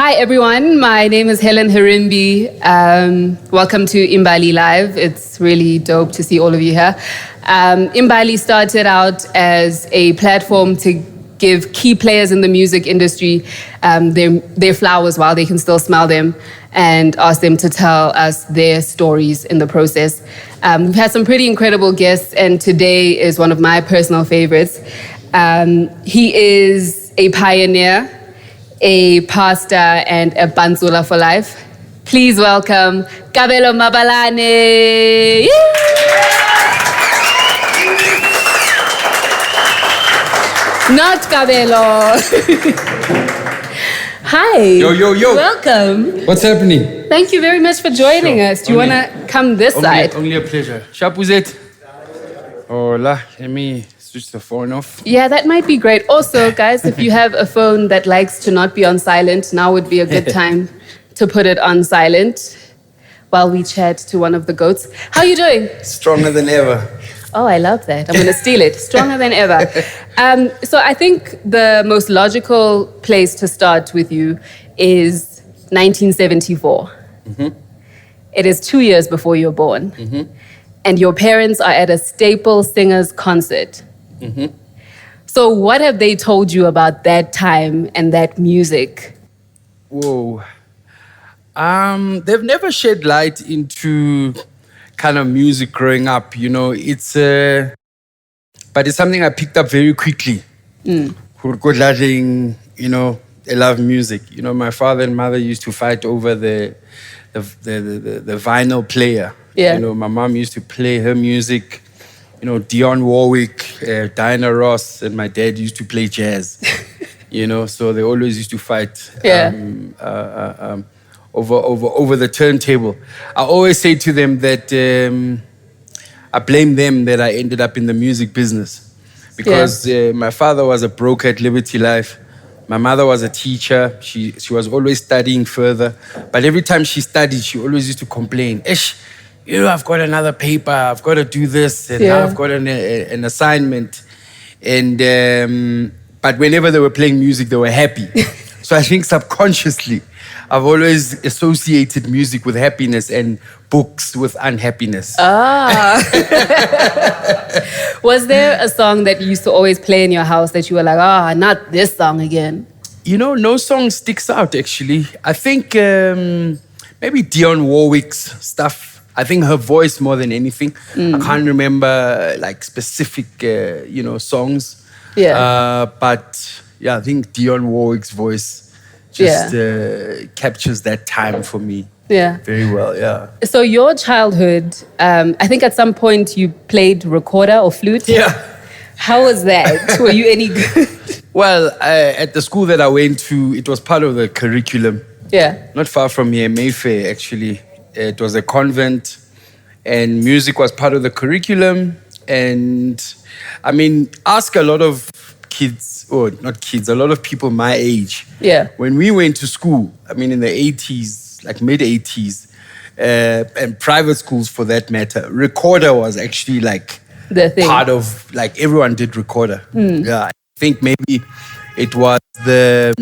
Hi, everyone. My name is Helen Herimbi. Welcome to Imbali Live. It's really dope to see all of you here. Imbali started out as a platform to give key players in the music industry their flowers while they can still smell them and ask them to tell us their stories in the process. We've had some pretty incredible guests, and today is one of my personal favorites. He is a pioneer, a pastor, and a Pantsula for life. Please welcome Kabelo Mabalane. Not Kabelo. Hi. Yo, yo, yo. Welcome. What's happening? Thank you very much for joining us. Do you want to come this side? Only a pleasure. Sharp, who's it? Hola, let me switch the phone off. Yeah, that might be great. Also, guys, if you have a phone that likes to not be on silent, now would be a good time to put it on silent while we chat to one of the goats. How are you doing? Stronger than ever. Oh, I love that. I'm going to steal it. Stronger than ever. So I think the most logical place to start with you is 1974. Mm-hmm. It is 2 years before you're born. Mm-hmm. And your parents are at a Staple Singers concert. Mm-hmm. So what have they told you about that time and that music? Whoa. They've never shed light into kind of music growing up, you know. But it's something I picked up very quickly. You know, they love music. You know, my father and mother used to fight over the vinyl player. Yeah. You know, my mom used to play her music, you know, Dionne Warwick, Diana Ross, and my dad used to play jazz. You know, so they always used to fight. Yeah. Over the turntable. I always say to them that I blame them that I ended up in the music business because my father was a broker at Liberty Life. My mother was a teacher. She was always studying further. But every time she studied, she always used to complain, you know, I've got another paper, I've got to do this, and now I've got an assignment. And but whenever they were playing music, they were happy. So I think subconsciously, I've always associated music with happiness and books with unhappiness. Was there a song that you used to always play in your house that you were like, not this song again? You know, no song sticks out, actually. I think maybe Dionne Warwick's stuff. I think her voice more than anything. I can't remember like specific, songs. Yeah. But yeah, I think Dionne Warwick's voice just captures that time for me. Yeah. Very well, yeah. So your childhood, I think at some point you played recorder or flute. Yeah. How was that? Were you any good? Well, at the school that I went to, it was part of the curriculum. Yeah. Not far from here, Mayfair, actually. It was a convent, and music was part of the curriculum. And I mean, ask a lot of kids, or not kids, a lot of people my age. Yeah. When we went to school, I mean, in the 80s, like mid-80s, and private schools for that matter, recorder was actually like the thing. Part of, like, everyone did recorder. Yeah, I think maybe it was the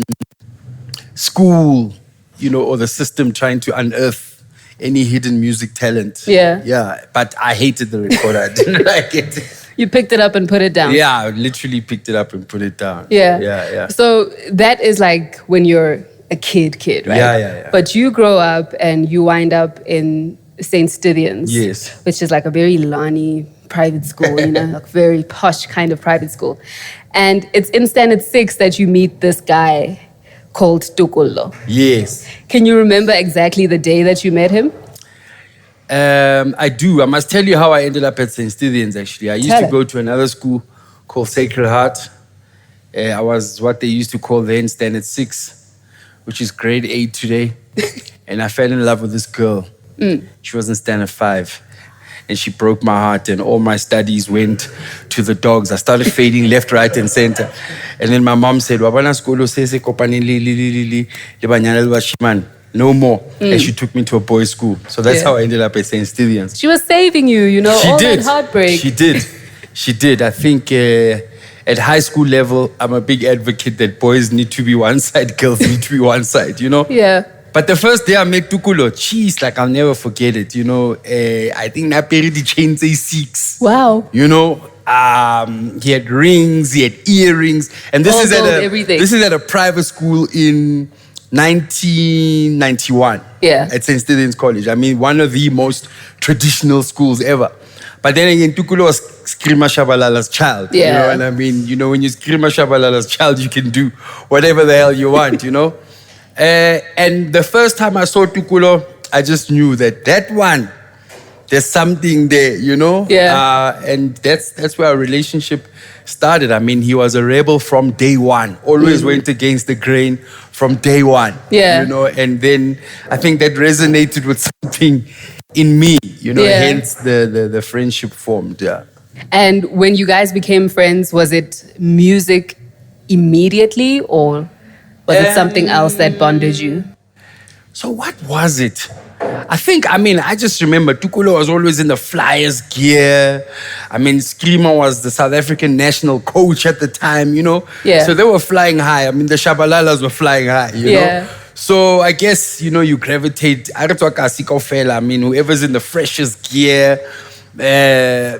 school, you know, or the system trying to unearth any hidden music talent. Yeah. Yeah, but I hated the recorder. I didn't like it. You picked it up and put it down. Yeah, I literally picked it up and put it down. Yeah. Yeah. So that is like when you're a kid, right? Yeah. But you grow up and you wind up in St. Stithians. Yes. Which is like a very Lani private school, you know, like very posh kind of private school. And it's in standard 6 that you meet this guy called Tokollo. Yes. Can you remember exactly the day that you met him? I do. I must tell you how I ended up at St. Stithians, actually. I used to go to another school called Sacred Heart. I was what they used to call then Standard 6, which is grade 8 today. And I fell in love with this girl. She was in Standard 5. And she broke my heart, and all my studies went to the dogs. I started fading left, right, and center. And then my mom said, "Wabana skolo sese kopani li banyana le bashimane. No more." And she took me to a boys' school. So that's how I ended up at St. Stithians. She was saving you, you know, She all did. that heartbreak. She did. I think at high school level, I'm a big advocate that boys need to be one side, girls need to be one side, you know? Yeah. But the first day I met Tokollo, jeez, like I'll never forget it, you know? I think Naperi the chain say 6. Wow. You know? He had rings, he had earrings. And this is at a private school in 1991. Yeah. At St. Stephen's College. I mean, one of the most traditional schools ever. But then again, Tokollo was Screamer Tshabalala's child. Yeah. You know what I mean? You know, when you're Screamer Tshabalala's child, you can do whatever the hell you want, you know? And the first time I saw Tokollo, I just knew that one, there's something there, you know? Yeah. And that's where our relationship started. I mean, he was a rebel from day one, always went against the grain from day one. Yeah. You know, and then I think that resonated with something in me, you know, hence the friendship formed, yeah. And when you guys became friends, was it music immediately or was it something else that bonded you? So what was it? I just remember Tokollo was always in the Flyers gear. I mean, Screamer was the South African national coach at the time, you know? Yeah. So they were flying high. I mean, the Tshabalalas were flying high, you know? So I guess, you know, you gravitate. I mean, whoever's in the freshest gear,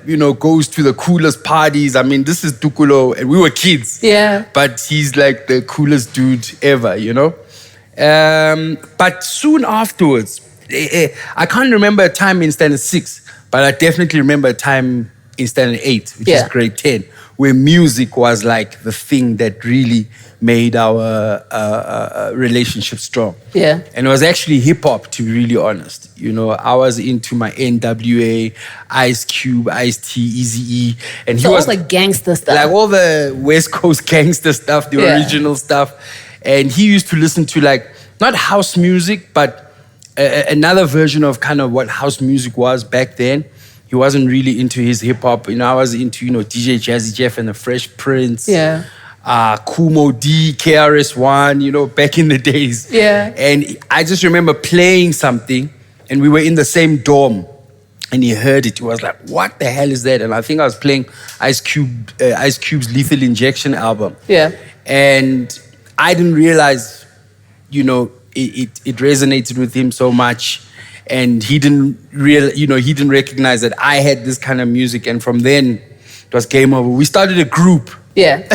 you know, goes to the coolest parties. I mean, this is Tokollo, and we were kids. Yeah. But he's like the coolest dude ever, you know? But soon afterwards, I can't remember a time in standard 6, but I definitely remember a time in standard 8, which is grade 10, where music was like the thing that really made our relationship strong. Yeah. And it was actually hip hop, to be really honest. You know, I was into my NWA, Ice Cube, Ice-T, Eazy-E. And he was all the gangster stuff. Like all the West Coast gangster stuff, the original stuff. And he used to listen to like, not house music, but another version of kind of what house music was back then. He wasn't really into his hip hop. You know, I was into, you know, DJ Jazzy Jeff and the Fresh Prince. Yeah. Kumo D, KRS-One, you know, back in the days. Yeah. And I just remember playing something and we were in the same dorm and he heard it. He was like, what the hell is that? And I think I was playing Ice Cube's Lethal Injection album. Yeah. And I didn't realize, you know, it resonated with him so much, and he didn't recognize that I had this kind of music. And from then, it was game over. We started a group. Yeah,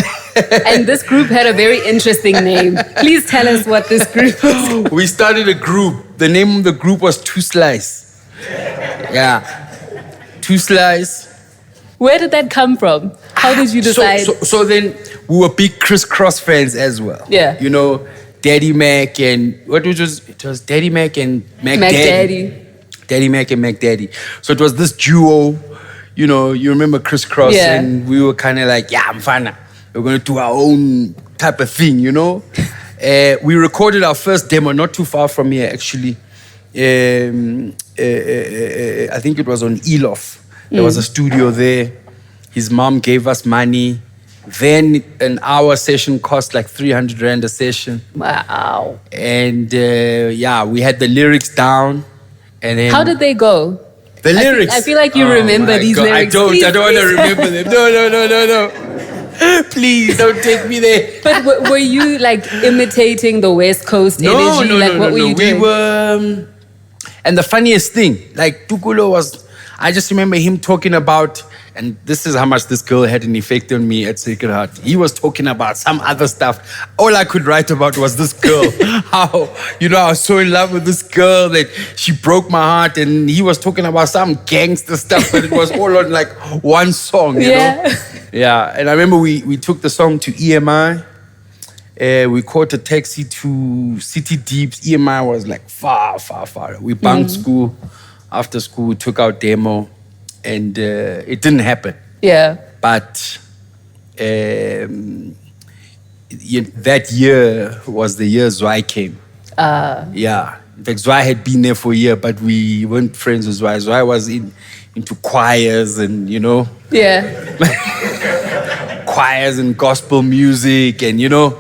and this group had a very interesting name. Please tell us what this group was. We started a group. The name of the group was Two Slice. Yeah, Two Slice. Where did that come from? How did you decide? So then we were big Criss Cross fans as well. Yeah. You know, Daddy Mac and it was Daddy Mac and Mac Daddy. Daddy Mac and Mac Daddy. So it was this duo, you know, you remember Criss Cross, and we were kind of like, yeah, I'm fine. We're going to do our own type of thing, you know. We recorded our first demo not too far from here, actually. I think it was on Elof. There was a studio there. His mom gave us money. Then an hour session cost like 300 Rand a session. Wow. And we had the lyrics down. And then how did they go? The lyrics. I feel like you remember these lyrics. I don't want to remember them. No. Please don't take me there. But were you like imitating the West Coast energy? No. What were you doing? We were, and the funniest thing, like Tokollo was, I just remember him talking about, and this is how much this girl had an effect on me at Sacred Heart. He was talking about some other stuff. All I could write about was this girl. How, you know, I was so in love with this girl that she broke my heart. And he was talking about some gangster stuff, but it was all on like one song, you know? Yeah, and I remember we took the song to EMI. We caught a taxi to City Deeps. EMI was like far. We bunked school. After school, we took our demo. And it didn't happen. Yeah. But that year was the year Zwai came. Yeah. In fact, Zwai had been there for a year, but we weren't friends with Zwai. Zwai was into choirs and, you know. Yeah. Choirs and gospel music and, you know.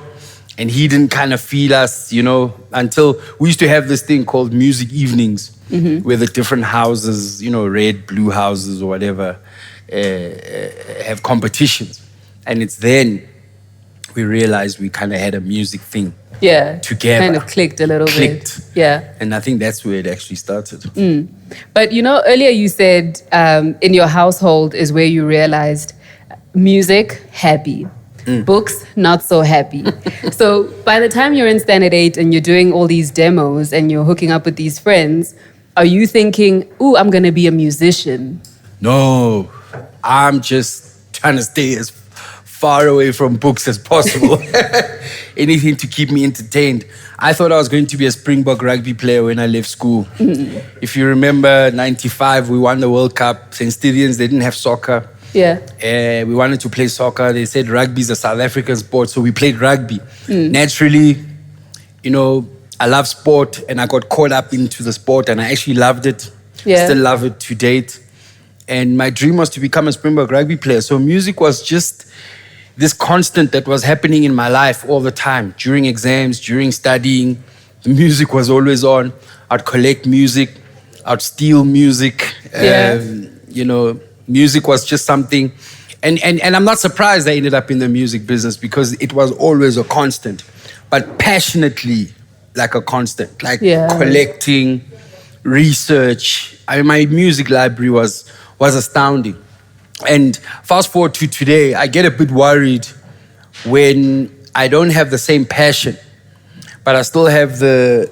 And he didn't kind of feel us, you know, until we used to have this thing called music evenings. Where the different houses, you know, red, blue houses or whatever, have competitions. And it's then we realized we kind of had a music thing. Yeah. Together. Kind of clicked a little bit. Yeah. And I think that's where it actually started. But earlier you said in your household is where you realized music, happy. Books, not so happy. So by the time you're in Standard 8 and you're doing all these demos and you're hooking up with these friends, are you thinking, ooh, I'm going to be a musician? No, I'm just trying to stay as far away from books as possible. Anything to keep me entertained. I thought I was going to be a Springbok rugby player when I left school. If you remember, 95, we won the World Cup. St. Stithians, they didn't have soccer. Yeah. We wanted to play soccer. They said rugby is a South African sport, so we played rugby. Naturally, I love sport, and I got caught up into the sport, and I actually loved it. Yeah. Still love it to date. And my dream was to become a Springbok rugby player. So music was just this constant that was happening in my life all the time. During exams, during studying, the music was always on. I'd collect music. I'd steal music. Yeah. Music was just something. And I'm not surprised I ended up in the music business because it was always a constant. But passionately, like a constant. Collecting, research. My music library was astounding. And fast forward to today, I get a bit worried when I don't have the same passion, but I still have the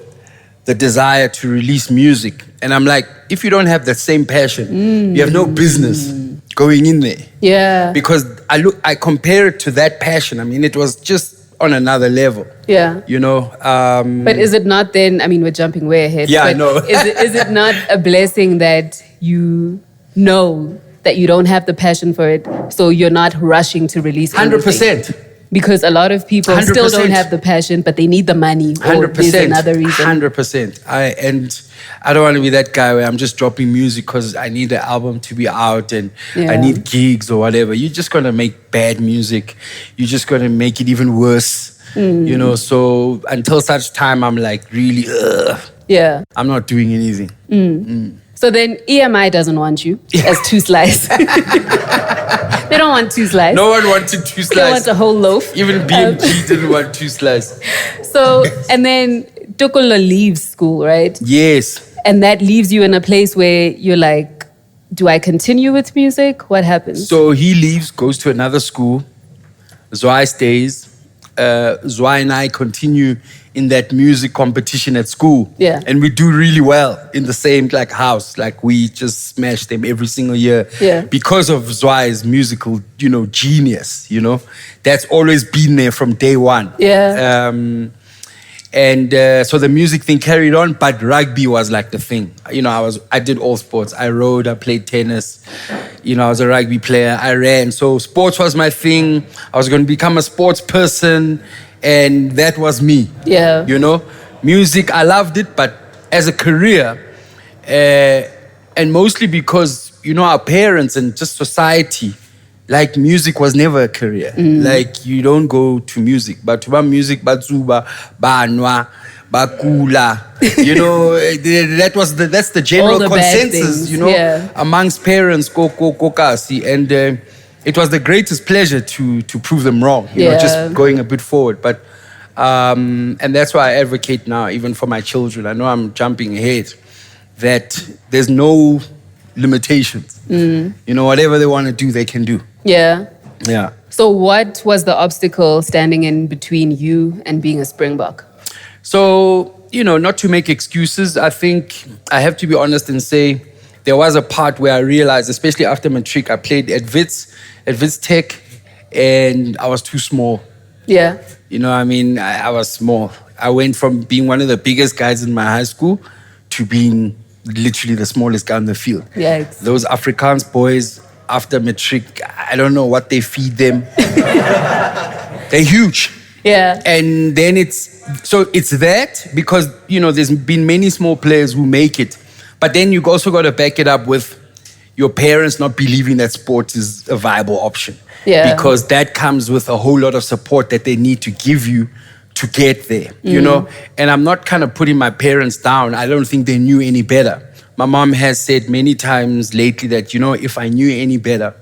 desire to release music. And I'm like, if you don't have the same passion, you have no business going in there. Yeah. Because I compare it to that passion. I mean, it was just on another level. Yeah. But is it not then, we're jumping way ahead. Yeah, but I know. is it not a blessing that you know that you don't have the passion for it, so you're not rushing to release anything? 100%. Because a lot of people 100%. still don't have the passion, but they need the money. 100%. Or there's another reason. 100%. I don't want to be that guy where I'm just dropping music because I need the album to be out and I need gigs or whatever. You're just going to make bad music. You're just going to make it even worse. So until such time, I'm like really, Yeah. I'm not doing anything. So then EMI doesn't want you as 2 slice. They don't want 2 slice. No one wanted 2 slice. They want a whole loaf. Even BMG didn't want 2 slice. So, and then Tokollo leaves school, right? Yes. And that leaves you in a place where you're like, do I continue with music? What happens? So he leaves, goes to another school. Zwai stays. Zwai and I continue in that music competition at school. Yeah. And we do really well in the same house. We just smash them every single year. Yeah. Because of Zwai's musical, genius, That's always been there from day one. Yeah. So the music thing carried on, but rugby was the thing. I did all sports. I rowed, I played tennis. I was a rugby player. I ran. So sports was my thing. I was going to become a sports person, and that was me. Yeah. Music, I loved it, but as a career, and mostly because, our parents and just society, music was never a career. You don't go to music. But to music, batsuba, banwa, bakula, that's the general consensus, amongst parents, kokasi. And it was the greatest pleasure to prove them wrong, just going a bit forward. But and that's why I advocate now, even for my children. I know I'm jumping ahead, that there's no limitations. Whatever they want to do, they can do. Yeah. Yeah. So what was the obstacle standing in between you and being a Springbok? So, not to make excuses, I think I have to be honest and say there was a part where I realized, especially after matric, I played at Wits Tech, and I was too small. Yeah. I was small. I went from being one of the biggest guys in my high school to being literally the smallest guy on the field. Yeah. Those Afrikaans boys after matric, I don't know what they feed them. They're huge. Yeah. And then it's that because, there's been many small players who make it. But then you also got to back it up with your parents not believing that sport is a viable option. Yeah. Because that comes with a whole lot of support that they need to give you to get there, And I'm not kind of putting my parents down. I don't think they knew any better. My mom has said many times lately that, if I knew any better,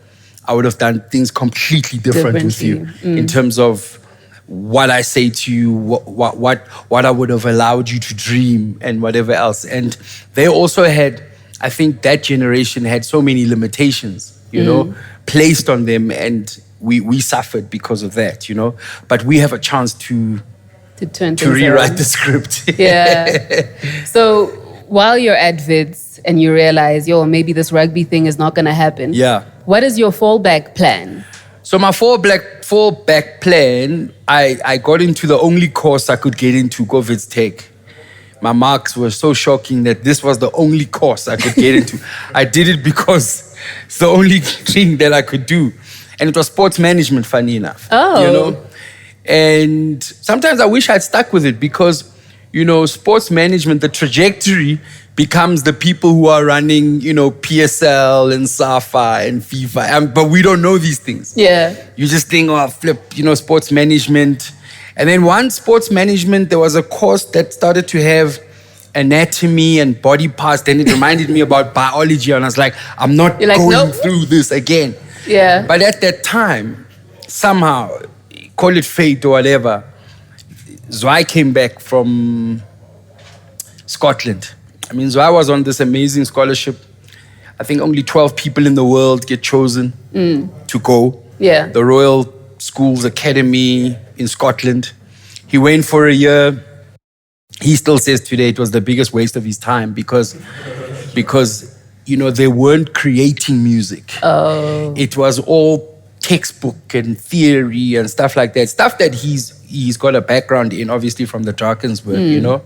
I would have done things completely different with you in terms of what I say to you, what I would have allowed you to dream and whatever else. And they also had, I think that generation had so many limitations, you know, placed on them, and we suffered because of that, you know. But we have a chance to rewrite the script. Yeah. So while you're at Vids and you realize, maybe this rugby thing is not going to happen. Yeah. What is your fallback plan? So my fallback plan, I got into the only course I could get into, Vids Tech. My marks were so shocking that this was the only course I could get into. I did it because it's the only thing that I could do. And it was sports management, funny enough. Oh. You know? And sometimes I wish I'd stuck with it because, you know, sports management, the trajectory becomes the people who are running, you know, PSL and SAFA and FIFA. But we don't know these things. Yeah. You just think, flip, you know, sports management. And then once sports management, there was a course that started to have anatomy and body parts. Then it reminded me about biology. And I was like, I'm not going through this again. Yeah. But at that time, somehow, call it fate or whatever, Zwai came back from Scotland. I mean, Zwai was on this amazing scholarship. I think only 12 people in the world get chosen to go. Yeah. The Royal Schools Academy in Scotland. He went for a year. He still says today it was the biggest waste of his time because you know, they weren't creating music. Oh. It was all textbook and theory and stuff like that. Stuff that he's got a background in, obviously, from the Drakensberg, you know.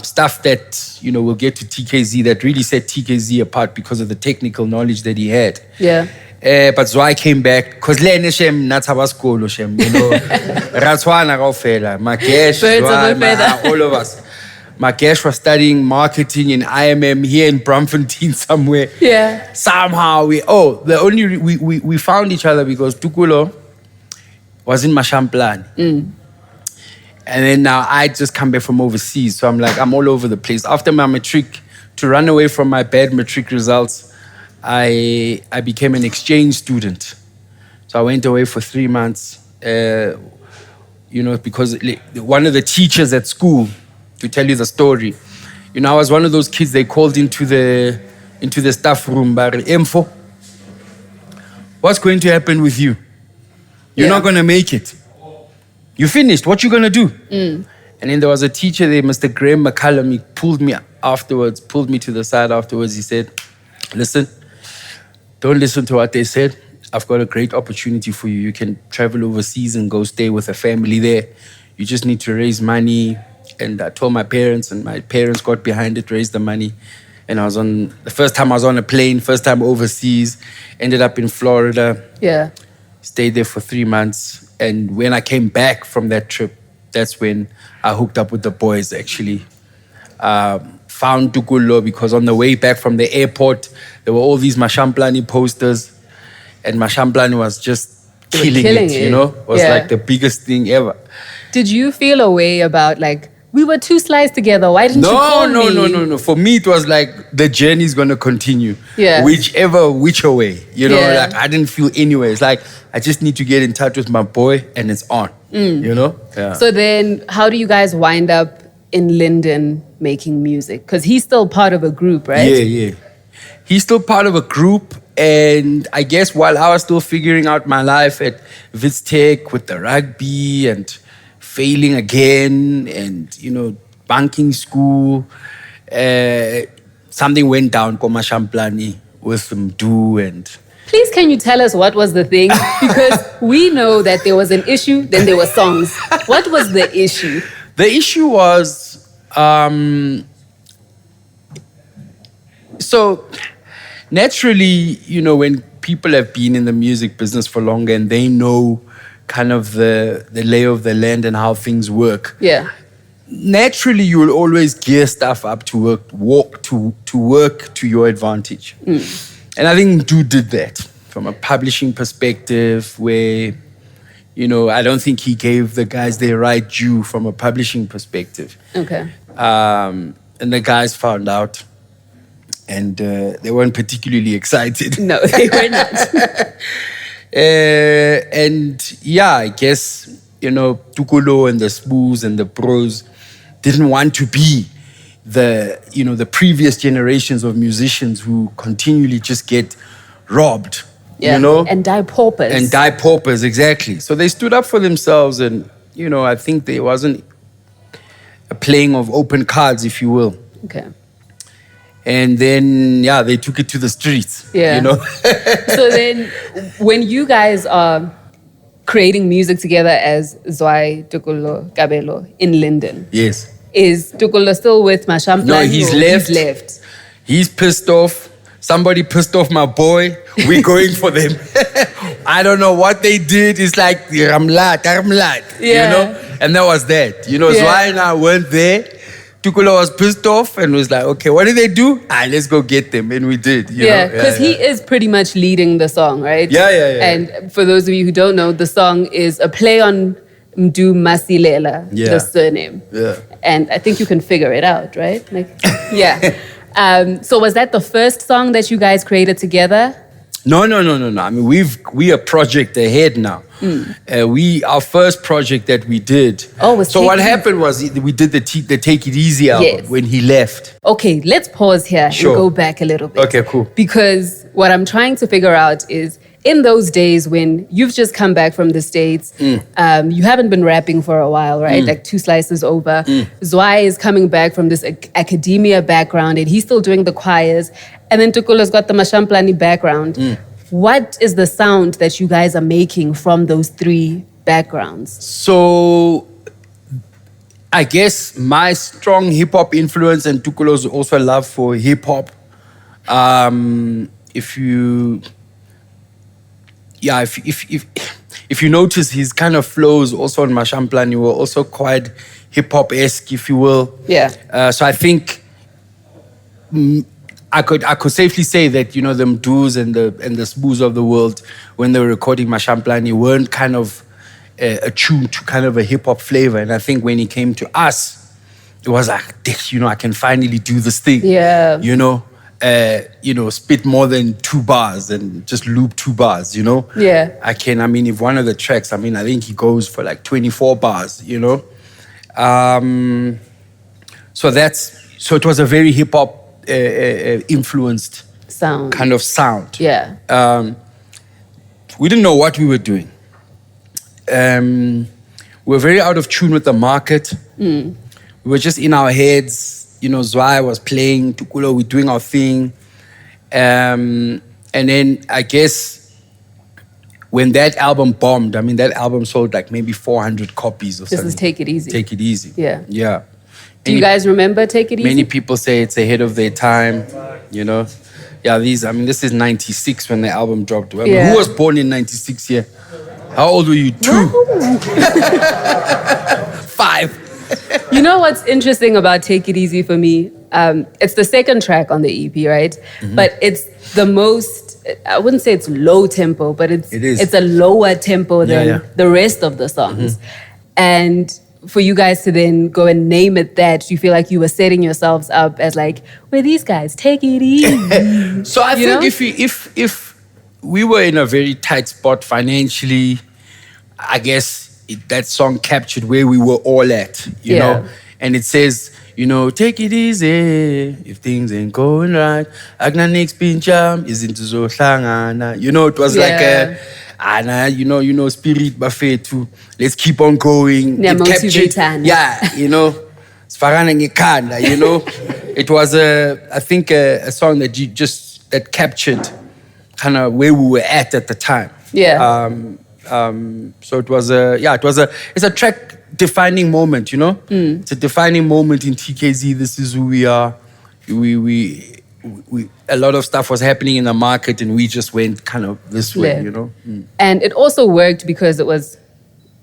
Stuff that, you know, we'll get to TKZee that really set TKZee apart because of the technical knowledge that he had. Yeah. But Zwai came back, because lene shem natabasco shem, you know. Ratswana Raufela, Makesh, Zwai, all of us. Makesh was studying marketing in IMM here in Braamfontein somewhere. Yeah. Somehow we found each other because Tokollo was in Mashamplani. And then now I just come back from overseas. So I'm like, I'm all over the place. After my matric, to run away from my bad matric results, I became an exchange student. So I went away for 3 months, you know, because one of the teachers at school, to tell you the story, you know, I was one of those kids they called into the staff room, but info, what's going to happen with you? You're not going to make it. You finished. What you going to do? And then there was a teacher there, Mr. Graham McCallum. He pulled me to the side afterwards. He said, listen, don't listen to what they said. I've got a great opportunity for you. You can travel overseas and go stay with a family there. You just need to raise money. And I told my parents, and my parents got behind it, raised the money. And the first time I was on a plane, first time overseas, ended up in Florida. Yeah. Stayed there for 3 months. And when I came back from that trip, that's when I hooked up with the boys, actually. Found Tokollo because on the way back from the airport, there were all these Mashamplani posters. And Mashamplani was just killing it, you know? It was like the biggest thing ever. Did you feel a way about like, we were 2 slides together, why didn't you call me? No. For me, it was like the journey's going to continue. Yeah. Whichever way. You know, like I didn't feel anyway. It's like, I just need to get in touch with my boy and it's on, you know? Yeah. So then how do you guys wind up in Linden making music? Because he's still part of a group, right? Yeah. He's still part of a group. And I guess while I was still figuring out my life at Vids Tech with the rugby and failing again and, you know, banking school, something went down for Mashamplani with Mdu and... Please, can you tell us what was the thing? Because we know that there was an issue, then there were songs. What was the issue? The issue was... so, naturally, you know, when people have been in the music business for longer and they know kind of the lay of the land and how things work. Yeah. Naturally, you will always gear stuff up to work to your advantage. And I think Mdu did that from a publishing perspective where, you know, I don't think he gave the guys their right due from a publishing perspective. Okay. And the guys found out. and they weren't particularly excited. No, they were not. And yeah, I guess, Tokollo and the Spoos and the Bros didn't want to be the previous generations of musicians who continually just get robbed, And die paupers. And die paupers, exactly. So they stood up for themselves, and, I think there wasn't a playing of open cards, if you will. Okay. And then, they took it to the streets, Yeah. So then, when you guys are creating music together as Zwai, Tokollo, Kabelo in Linden, yes. Is Tokollo still with Mashamplan? No, he's left. He's left. He's pissed off. Somebody pissed off my boy. We're going for them. I don't know what they did. It's like, Ramlat. Yeah. And that was that. Zwai and I weren't there. Tokollo was pissed off and was like, okay, what did they do? Let's go get them. And we did. Because he is pretty much leading the song, right? Yeah. And for those of you who don't know, the song is a play on Mdu Masilela, the surname. Yeah. And I think you can figure it out, right? So was that the first song that you guys created together? No. I mean, we a project ahead now. Our first project that we did. Was what happened was we did the Take It Easy album when he left. Okay, let's pause here and go back a little bit. Okay, cool. Because what I'm trying to figure out is, in those days when you've just come back from the States, you haven't been rapping for a while, right? Like 2 slices over. Zwai is coming back from this academia background, and he's still doing the choirs. And then Tokollo's got the Mashamplani background. What is the sound that you guys are making from those 3 backgrounds? So, I guess my strong hip-hop influence and Tokollo's also love for hip-hop. If you notice, his kind of flows also on Mashamplani were also quite hip-hop-esque, if you will. Yeah. So I think I could safely say that, the Mdus and the Spoos of the world, when they were recording Mashamplani, weren't kind of attuned to kind of a hip-hop flavor. And I think when he came to us, it was like, I can finally do this thing. Yeah. Spit more than 2 bars and just loop 2 bars, Yeah. If one of the tracks, I think he goes for like 24 bars, So it was a very hip-hop influenced sound. Kind of sound. Yeah. We didn't know what we were doing. We were very out of tune with the market. We were just in our heads. Zwai was playing, Tokollo, we're doing our thing. And then I guess when that album bombed, that album sold like maybe 400 copies or something. This is Take It Easy. Take It Easy. Yeah. Yeah. Do you guys remember Take It Easy? Many people say it's ahead of their time, Yeah, this is 96 when the album dropped. Who was born in 96 here? How old were you? 2? 5. You know what's interesting about Take It Easy for me? It's the second track on the EP, right? But it's the most, I wouldn't say it's low tempo, but it is. It's a lower tempo than the rest of the songs. And for you guys to then go and name it that, you feel like you were setting yourselves up as like, we're these guys, take it easy. So I think if we were in a very tight spot financially, I guess that song captured where we were all at, you know? And it says, take it easy if things ain't going right. Agna next pincham isn't so hlangana. It was like a spirit buffet too. Let's keep on going. It captured, Sfarana ngekanda, It was I think a song that captured kind of where we were at the time. Yeah. So it was it's a track defining moment, It's a defining moment in TKZee. This is who we are. We a lot of stuff was happening in the market and we just went kind of this way, And it also worked because it was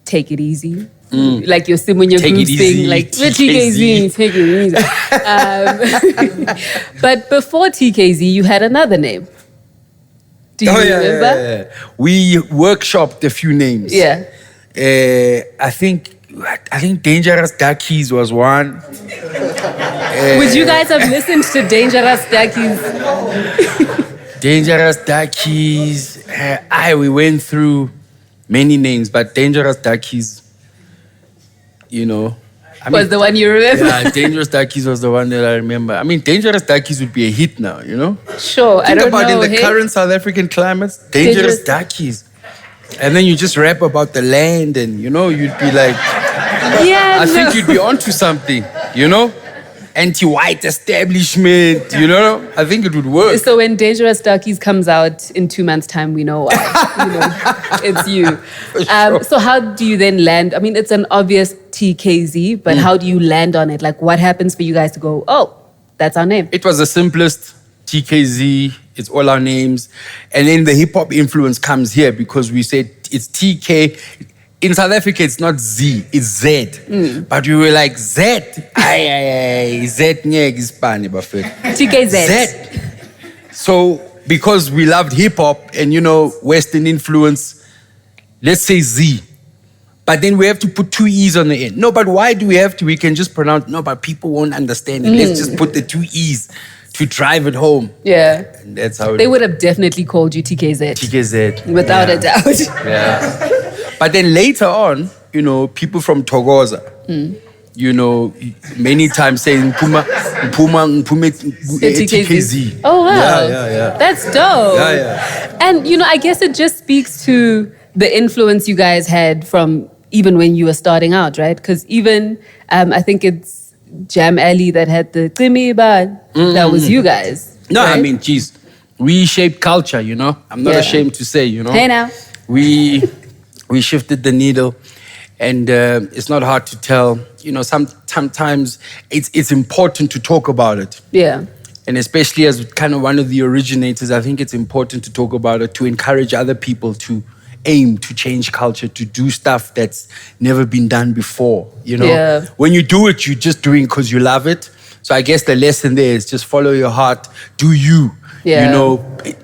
Take It Easy. Like your Simunya group thing, like TKZee, take it easy. But before TKZee, you had another name. Do you remember? We workshopped a few names. Yeah. I think I think Dangerous Duckies was one. Would you guys have listened to Dangerous Duckies? Dangerous Duckies. We went through many names, but Dangerous Duckies, Was the one you remember? Yeah, Dangerous Duckies was the one that I remember. I mean, Dangerous Duckies would be a hit now, Sure, Think about in the current South African climate, Dangerous Duckies. And then you just rap about the land and, you'd be like... I think you'd be onto something, Anti-white establishment, I think it would work. So when Dangerous Duckies comes out in 2 months' time, we know why. It's you. Sure. So how do you then land? I mean, it's an obvious TKZee, but how do you land on it? Like, what happens for you guys to go, oh, that's our name? It was the simplest, TKZee. It's all our names. And then the hip-hop influence comes here because we said it's TK. In South Africa, it's not Z, it's Z. But we were like, Z. Z nyek ispani bafet. TKZ. Z. So because we loved hip-hop and, Western influence, let's say Z. But then we have to put 2 E's on the end. No, but why do we have to? We can just pronounce, no, but people won't understand it. Let's just put the 2 E's to drive it home. Yeah. And that's how they would have definitely called you TKZ. TKZ. Without a doubt. Yeah. But then later on, people from Thokoza, many times say Mpuma TKZee. Oh, wow. Yeah. That's dope. Yeah. And, I guess it just speaks to the influence you guys had from even when you were starting out, right? Because even, I think it's Jam Alley that had the Qimi Ban. That was you guys. No, right? I mean, geez, we shaped culture, I'm not ashamed to say, Hey now. We shifted the needle, and it's not hard to tell. Sometimes it's important to talk about it. Yeah. And especially as kind of one of the originators, I think it's important to talk about it, to encourage other people to aim to change culture, to do stuff that's never been done before. Yeah. When you do it, you're just doing because you love it. So I guess the lesson there is just follow your heart, do you. Yeah.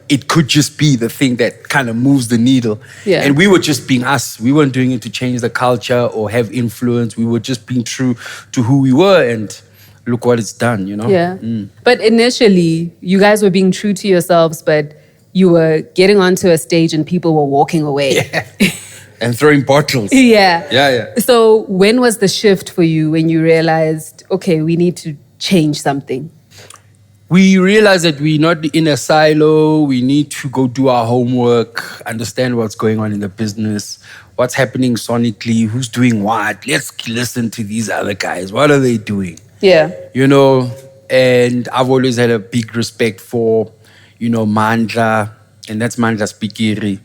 It could just be the thing that kind of moves the needle. Yeah. And we were just being us. We weren't doing it to change the culture or have influence. We were just being true to who we were, and look what it's done, Yeah. But initially, you guys were being true to yourselves, but you were getting onto a stage and people were walking away. Yeah. And throwing bottles. Yeah. So when was the shift for you when you realized, okay, we need to change something? We realized that we're not in a silo. We need to go do our homework, understand what's going on in the business, what's happening sonically, who's doing what. Let's listen to these other guys. What are they doing? Yeah. And I've always had a big respect for, Mandla, and that's Mandla Spikiri.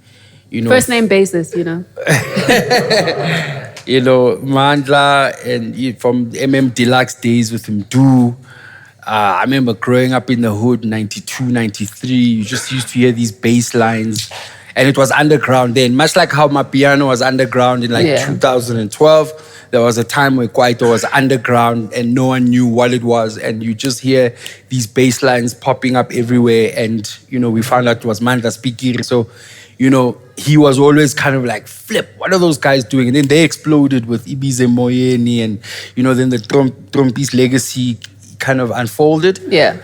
First name basis, Mandla, and from MM Deluxe days with Mdu. I remember growing up in the hood, 92, 93. You just used to hear these bass lines. And it was underground then. Much like how my piano was underground in 2012. There was a time where kwaito was underground and no one knew what it was. And you just hear these bass lines popping up everywhere. And, we found out it was Mandla Spikiri. So, he was always kind of like, flip, what are those guys doing? And then they exploded with Ibize Moyeni and, then the Trumpis legacy kind of unfolded. Yeah.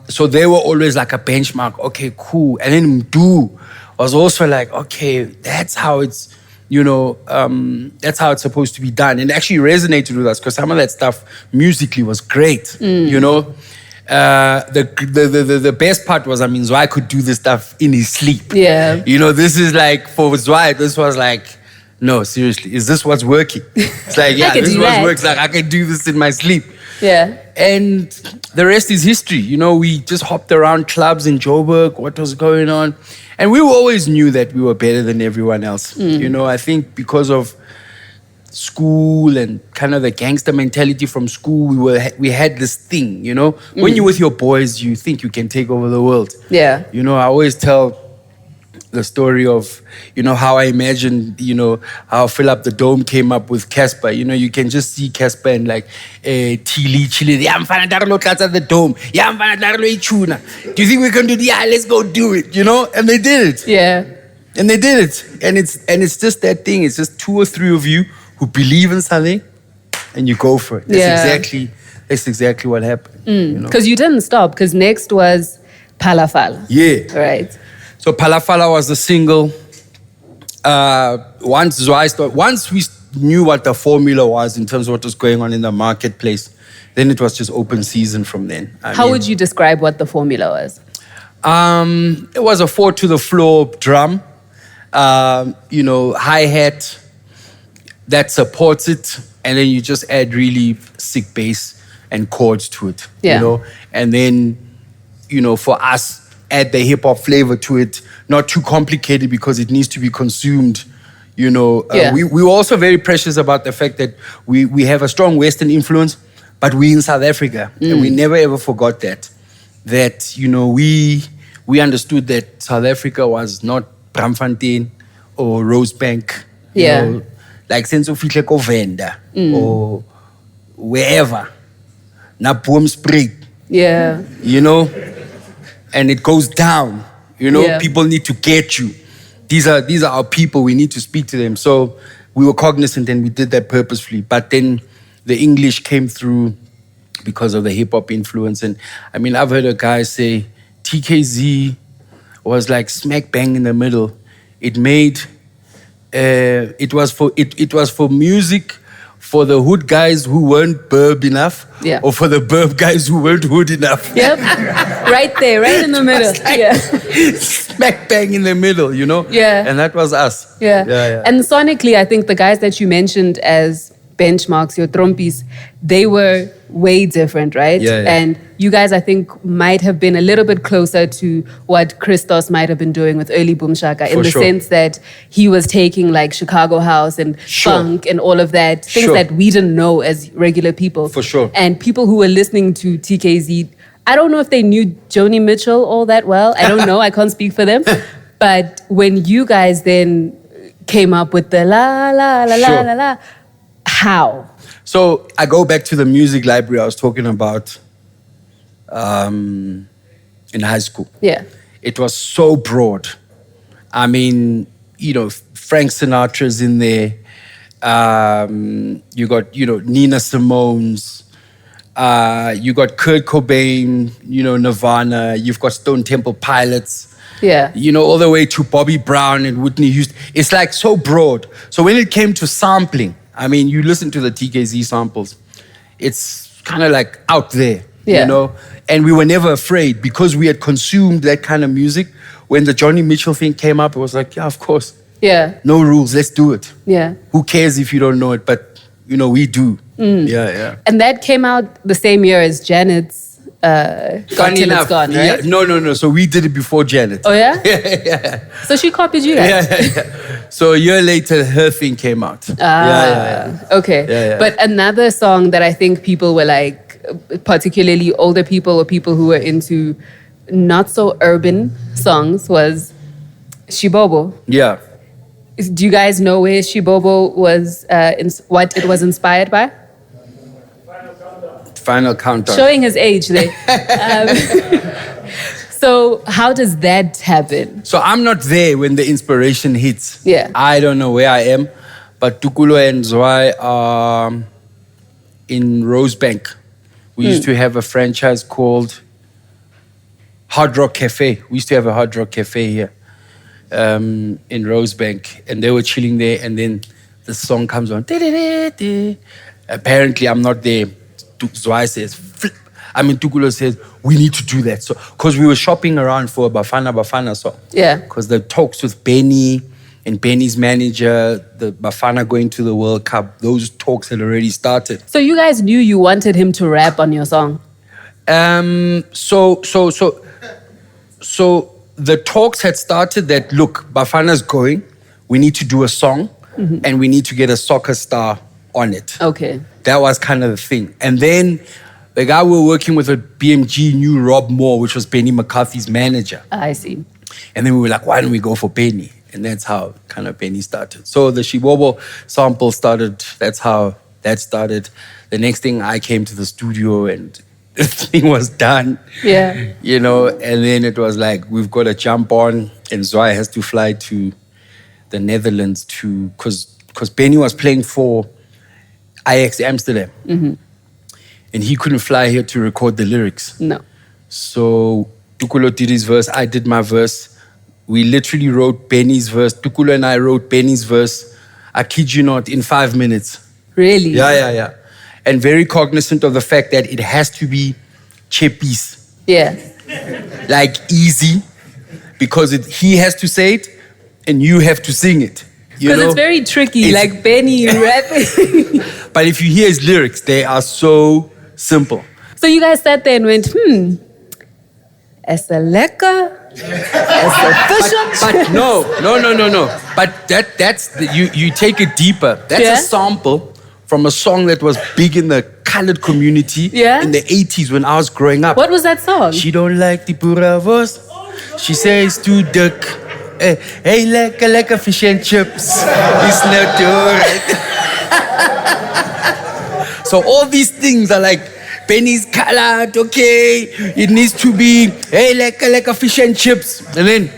So they were always like a benchmark. Okay, cool. And then Mdu was also like, okay, that's how it's, that's how it's supposed to be done. And it actually resonated with us because some of that stuff musically was great. The best part was, Zwai could do this stuff in his sleep. Yeah. This is like, for Zwai, this was like, no, seriously, is this what's working? It's like, yeah, this is what works. Like, I can do this in my sleep. Yeah. And the rest is history. We just hopped around clubs in Joburg, what was going on. And we always knew that we were better than everyone else. I think because of school and kind of the gangster mentality from school, we had this thing, When you're with your boys, you think you can take over the world. Yeah. I always tell the story of, how I imagine, how Fill Up the Dome came up with Casper. You can just see Casper and like, Chile. Yeah, I'm fine at the dome. Yeah, I'm fine at Chuna. Do you think we can do it? Yeah, let's go do it, And they did it. Yeah. And they did it. And it's just that thing. It's just 2 or 3 of you who believe in something, and you go for it. That's exactly what happened. Because you didn't stop, because next was Palafala. Yeah. Right. So Palafala was the single. Once we knew what the formula was in terms of what was going on in the marketplace, then it was just open season from then. How would you describe what the formula was? It was a 4 to the floor drum, hi-hat that supports it, and then you just add really sick bass and chords to it. And then, for us, add the hip-hop flavor to it, not too complicated because it needs to be consumed. We were also very precious about the fact that we have a strong Western influence, but we're in South Africa, and we never ever forgot that we understood that South Africa was not Braamfontein or Rosebank, like sense of Venda or wherever, Naboomspruit. And it goes down. People need to get you. These are our people. We need to speak to them. So we were cognizant and we did that purposefully. But then the English came through because of the hip hop influence. And I've heard a guy say TKZee was like smack bang in the middle. It was for music for the hood guys who weren't burb enough, or for the burb guys who weren't hood enough. Yep, right there, right in the middle. Smack bang in the middle, And that was us. And sonically, I think the guys that you mentioned as benchmarks, your trompies, they were way different, right? And you guys, I think, might have been a little bit closer to what Christos might have been doing with early Boom Shaka, in the sense that he was taking like Chicago house and funk and all of that, things that we didn't know as regular people. For sure. And people who were listening to TKZee, I don't know if they knew Joni Mitchell all that well. I don't know. I can't speak for them. But when you guys then came up with the la, la, la, la, la, la, how? So I go back to the music library I was talking about in high school. It was so broad. Frank Sinatra's in there. You got, Nina Simone's. You got Kurt Cobain, Nirvana. You've got Stone Temple Pilots. All the way to Bobby Brown and Whitney Houston. It's like so broad. So when it came to sampling, you listen to the TKZee samples, it's kind of like out there, And we were never afraid because we had consumed that kind of music. When the Joni Mitchell thing came up, it was like, of course. No rules, let's do it. Who cares if you don't know it? But, we do. And that came out the same year as Janet's Got Till It's Gone, right? No. So we did it before Janet. Oh, yeah? So she copied you guys? So a year later, her thing came out. Okay. But another song that I think people were like, particularly older people or people who were into not so urban songs, was Shibobo. Do you guys know where Shibobo was, what it was inspired by? Final Countdown. Showing his age there. So how does that happen? So I'm not there when the inspiration hits. I don't know where I am, but Tokollo and Zwai are in Rosebank. We used to have a franchise called Hard Rock Cafe. We used to have a Hard Rock Cafe here in Rosebank, and they were chilling there, and then the song comes on. Apparently, I'm not there. Zwai says, Tokollo says, we need to do that. So, because we were shopping around for a Bafana song. Because the talks with Benni and Benni's manager, the Bafana going to the World Cup, those talks had already started. So you guys knew you wanted him to rap on your song? So the talks had started that, look, Bafana's going, we need to do a song, and we need to get a soccer star on it. Okay. That was kind of the thing. And then the guy we were working with at BMG knew Rob Moore, which was Benni McCarthy's manager. I see. And then we were like, why don't we go for Benni? And that's how kind of Benni started. So the Shibobo sample started, that's how that started. The next thing, I came to the studio and the thing was done. And then it was like, we've got to jump on, and Zwai has to fly to the Netherlands because because Benni was playing for Ajax Amsterdam. And he couldn't fly here to record the lyrics. No. So Tokollo did his verse, I did my verse. We literally wrote Benni's verse. Tokollo and I wrote Benni's verse. I kid you not, in 5 minutes. Really? Yeah. And very cognizant of the fact that it has to be chippies. Yeah. Like easy, because he has to say it and you have to sing it. Because it's very tricky, like Benni rapping. But if you hear his lyrics, they are so simple. So you guys sat there and went, as a lekker, as a fish. But no. But that's you take it deeper. That's a sample from a song that was big in the colored community in the 80s when I was growing up. What was that song? She don't like the buravos. She says too duck. Hey, lekker fish and chips. It's not alright. So all these things are like, Benni's colored, okay. It needs to be, hey, lekker fish and chips. And then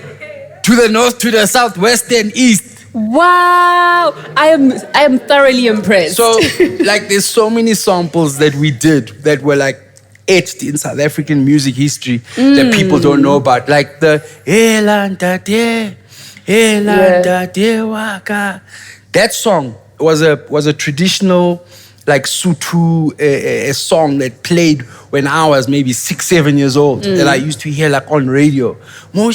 to the north, to the south, west and east. Wow. I am thoroughly impressed. So, like, there's so many samples that we did that were like etched in South African music history that people don't know about. Like the waka. That song was a traditional, like Sotho a song that played when I was maybe 6, 7 years old, that I used to hear like on radio. And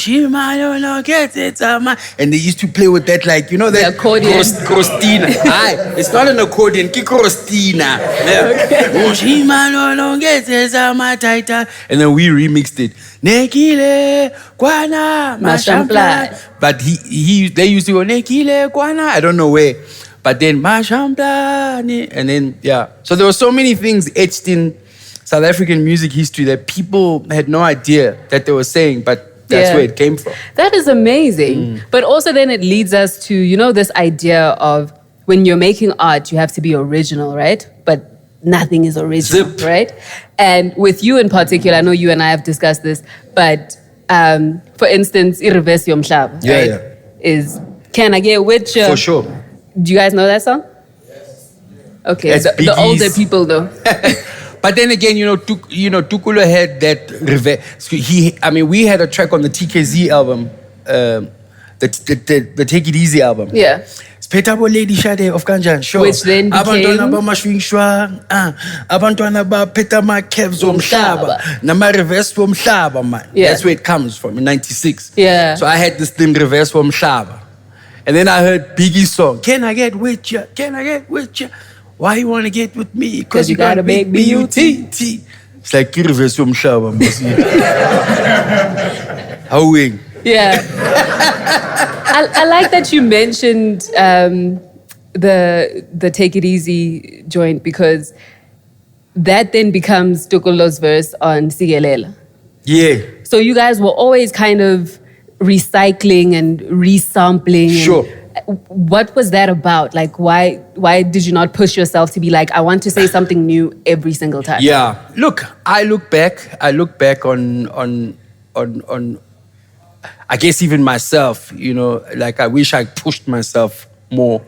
they used to play with that, like, you know, that accordion. Crostina. Aye, it's not an accordion, Crostina. And then we remixed it. Nekile Kwana Mashampla. But they used to go Nekile Kwana, I don't know where. But then Mashampla, and then so there were so many things etched in South African music history that people had no idea that they were saying, but that's where it came from. That is amazing. But also then it leads us to, you know, this idea of when you're making art, you have to be original, right? But nothing is original, right? And with you in particular, I know you and I have discussed this, but for instance, Irreverse Yomhlaba, right? Is Can I Get With You? For sure. Do you guys know that song? Yes. Okay, the older people though. But then again, Tokollo had that reverse. We had a track on the TKZee album, the Take It Easy album. Yeah. Spetabo Lady Shade of Kanjan, sure. Which then became Abantwana ba mashwing shwa, abantwana ba peta ma kevs omhlaba, nama reverse omhlaba man. That's where it comes from in '96. Yeah. So I had this thing reverse omhlaba. And then I heard Biggie's song, Can I Get With Ya? Can I Get With Ya? Why you want to get with me? Because you got a big B-U-T-T. It's like Kirves Umshaba. Howing. Yeah. I like that you mentioned the Take It Easy joint, because that then becomes Tokollo's verse on Sigelela. Yeah. So you guys were always kind of recycling and resampling. Sure. What was that about? Like, why did you not push yourself to be like, I want to say something new every single time? Yeah. Look, I look back on I guess even myself, like I wish I pushed myself more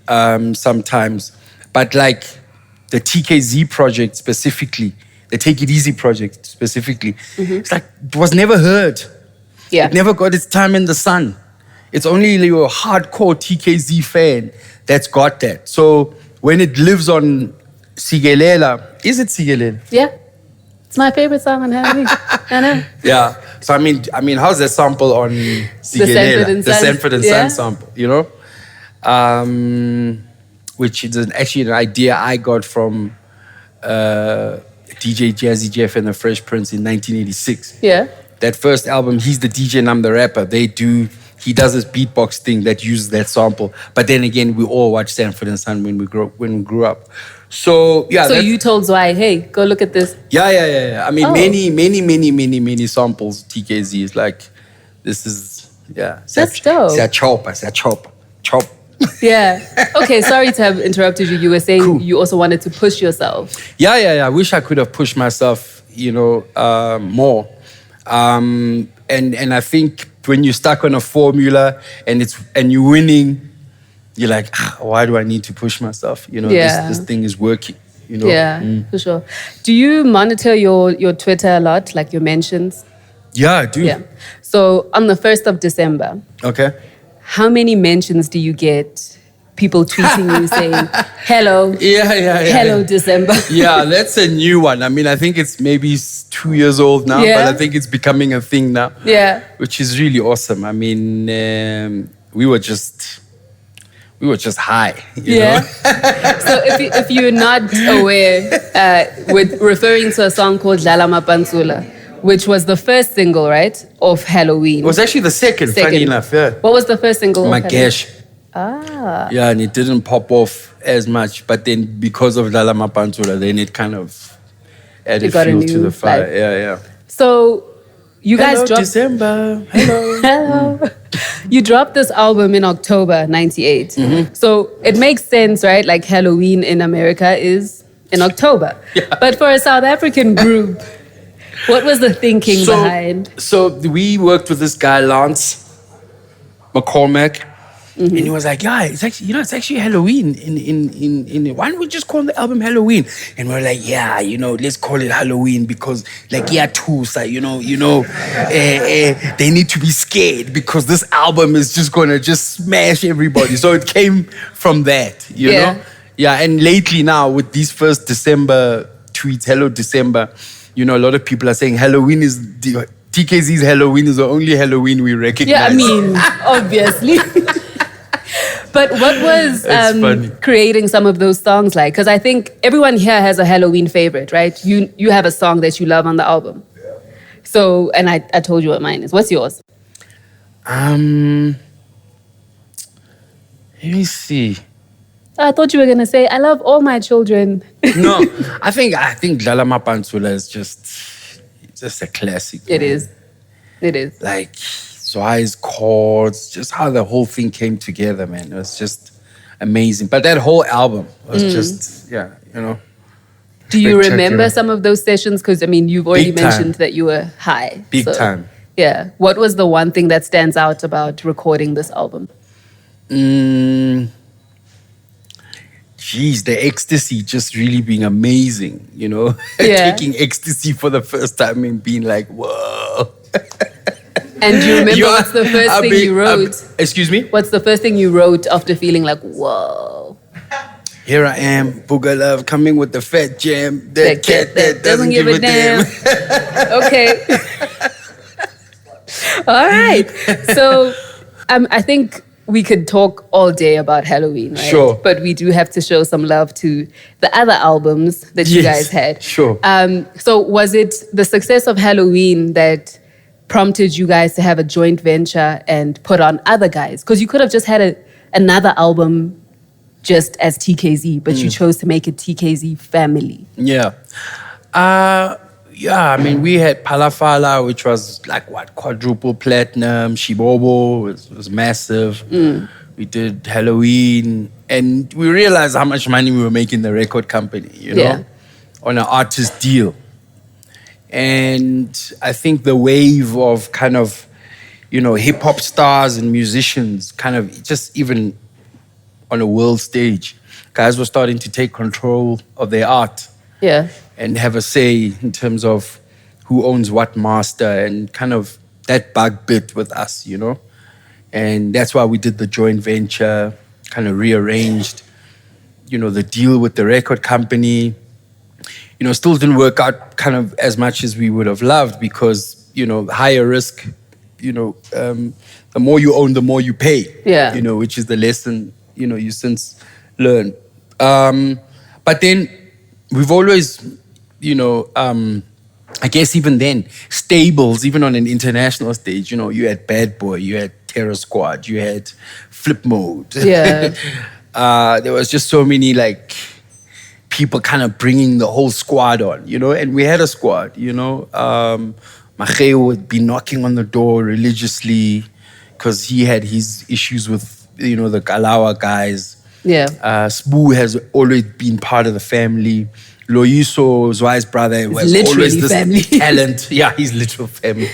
sometimes. But like the TKZee project specifically, the Take It Easy project specifically, it's like it was never heard. Yeah. It never got its time in the sun. It's only your hardcore TKZee fan that's got that. So when it lives on Sigelela, is it Sigelela? Yeah. It's my favorite song on Herimbi. I know. Yeah. So I mean, how's that sample on Sigelela? The Sanford and Son sample, which is actually an idea I got from DJ Jazzy Jeff and the Fresh Prince in 1986. Yeah. That first album, he's the DJ and I'm the rapper. He does this beatbox thing that uses that sample. But then again, we all watched Sanford and Son when we grew up. So yeah. So you told Zwai, hey, go look at this. Yeah. I mean, many samples. TKZee is like, this is That's dope. It's a chop. Yeah. Okay, sorry to have interrupted you. You were saying you also wanted to push yourself. Yeah. I wish I could have pushed myself, more. And I think when you're stuck on a formula and you're winning, you're like, why do I need to push myself? You know, this thing is working. You know? Yeah, for sure. Do you monitor your Twitter a lot, like your mentions? Yeah, I do. Yeah. So on the 1st of December, okay, how many mentions do you get? People tweeting you saying, hello, hello, December. Yeah, that's a new one. I mean, I think it's maybe 2 years old now, but I think it's becoming a thing now. Yeah. Which is really awesome. I mean, we were just high. You know? So if you're not aware, we're referring to a song called Pantsula, which was the first single, right, of Halloween. It was actually the second. Funny enough, yeah. What was the first single? Magesh. Yeah, and it didn't pop off as much, but then because of Lala Pantsula, then it kind of added fuel to the fire. Yeah. So you guys dropped December. Hello. Hello. You dropped this album in October 98. Mm-hmm. So it makes sense, right? Like Halloween in America is in October. Yeah. But for a South African group, what was the thinking behind? So we worked with this guy, Lance McCormack. Mm-hmm. And he was like, yeah, it's actually Halloween in why don't we just call the album Halloween? And we're like, yeah, let's call it Halloween because like Tusa, they need to be scared because this album is just gonna just smash everybody. So it came from that, you know? Yeah, and lately now with these first December tweets, Hello December, a lot of people are saying Halloween is TKZee's Halloween is the only Halloween we recognize. Yeah, I mean, obviously. But what was creating some of those songs like? Because I think everyone here has a Halloween favorite, right? You have a song that you love on the album. So, and I told you what mine is. What's yours? Let me see. I thought you were gonna say, I love all my children. No, I think Lala Pantsula is just a classic. It is. Like Zwai's chords, just how the whole thing came together, man. It was just amazing. But that whole album was just, Do you remember some of those sessions? Because, I mean, you've already mentioned that you were high. Big time. Yeah. What was the one thing that stands out about recording this album? Geez, the ecstasy just really being amazing, Taking ecstasy for the first time and being like, whoa. And do you remember what's the first thing you wrote? Excuse me? What's the first thing you wrote after feeling like, whoa? Here I am, Bougaluv, coming with the fat jam. That cat that doesn't give a damn. Okay. All right. So I think we could talk all day about Halloween, right? Sure. But we do have to show some love to the other albums that you guys had. Sure. So was it the success of Halloween that prompted you guys to have a joint venture and put on other guys? Because you could have just had another album just as TKZee, but you chose to make it TKZee Family. Yeah. I mean, we had Palafala, which was like quadruple platinum. Shibobo was massive. We did Halloween, and we realized how much money we were making the record company, on an artist deal. And I think the wave of kind of, hip hop stars and musicians kind of just even on a world stage, guys were starting to take control of their art. Yeah. And have a say in terms of who owns what master and kind of that bug bit with us, And that's why we did the joint venture, kind of rearranged, the deal with the record company. Still didn't work out kind of as much as we would have loved because, higher risk, the more you own, the more you pay. Yeah. Which is the lesson, you since learn. But then we've always, I guess even then, stables, even on an international stage, you had Bad Boy, you had Terror Squad, you had Flip Mode. Yeah. There was just so many, people kind of bringing the whole squad on, and we had a squad, Mache would be knocking on the door religiously because he had his issues with, the Kalawa guys. Yeah. Spoo has always been part of the family. Loyiso, Zwai's brother, was always this family. talent. Yeah, he's literal family.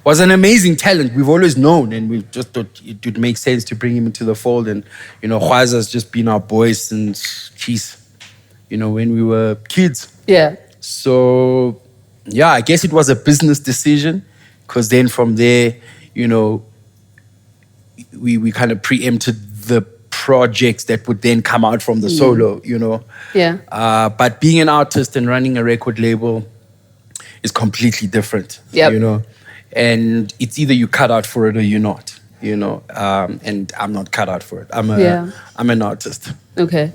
was an amazing talent. We've always known, and we just thought it would make sense to bring him into the fold. And, Khwaza's just been our boy since, when we were kids. Yeah. So, yeah, I guess it was a business decision, because then from there, we kind of preempted the projects that would then come out from the solo, Yeah. But being an artist and running a record label is completely different, Yep. And it's either you cut out for it or you're not, and I'm not cut out for it. I'm an artist. Okay.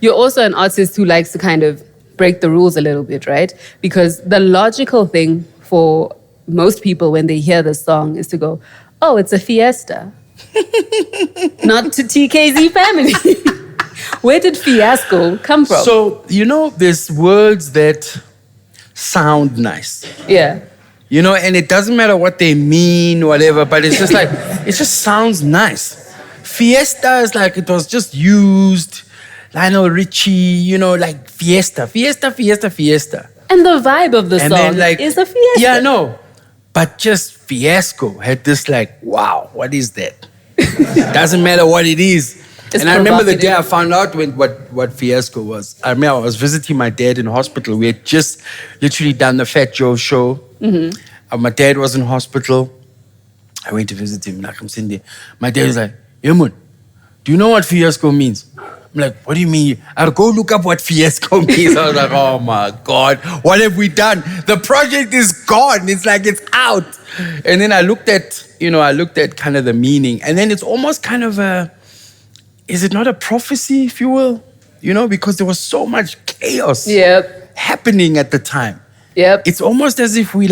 You're also an artist who likes to kind of break the rules a little bit, right? Because the logical thing for most people when they hear this song is to go, oh, it's a fiesta. Not to TKZee family. Where did Fiasco come from? So, there's words that sound nice. Yeah. And it doesn't matter what they mean, whatever, but it's just like, it just sounds nice. Fiesta is like, it was just used, Lionel Richie, like fiesta. And the vibe of the song is a fiesta. Yeah, no. But just Fiasco had this like, wow, what is that? Doesn't matter what it is. And I remember the day I found out what Fiasco was. I remember I was visiting my dad in hospital. We had just literally done the Fat Joe show. My dad was in hospital. I went to visit him. Like, I'm sitting there. My dad was like, "Yeah, man, do you know what Fiasco means?" I'm like, "What do you mean?" I'll go look up what Fiasco means. I was like, oh my God, what have we done? The project is gone. It's like, it's out. And then I looked at kind of the meaning. And then it's almost kind of is it not a prophecy, if you will? Because there was so much chaos happening at the time. Yep. It's almost as if we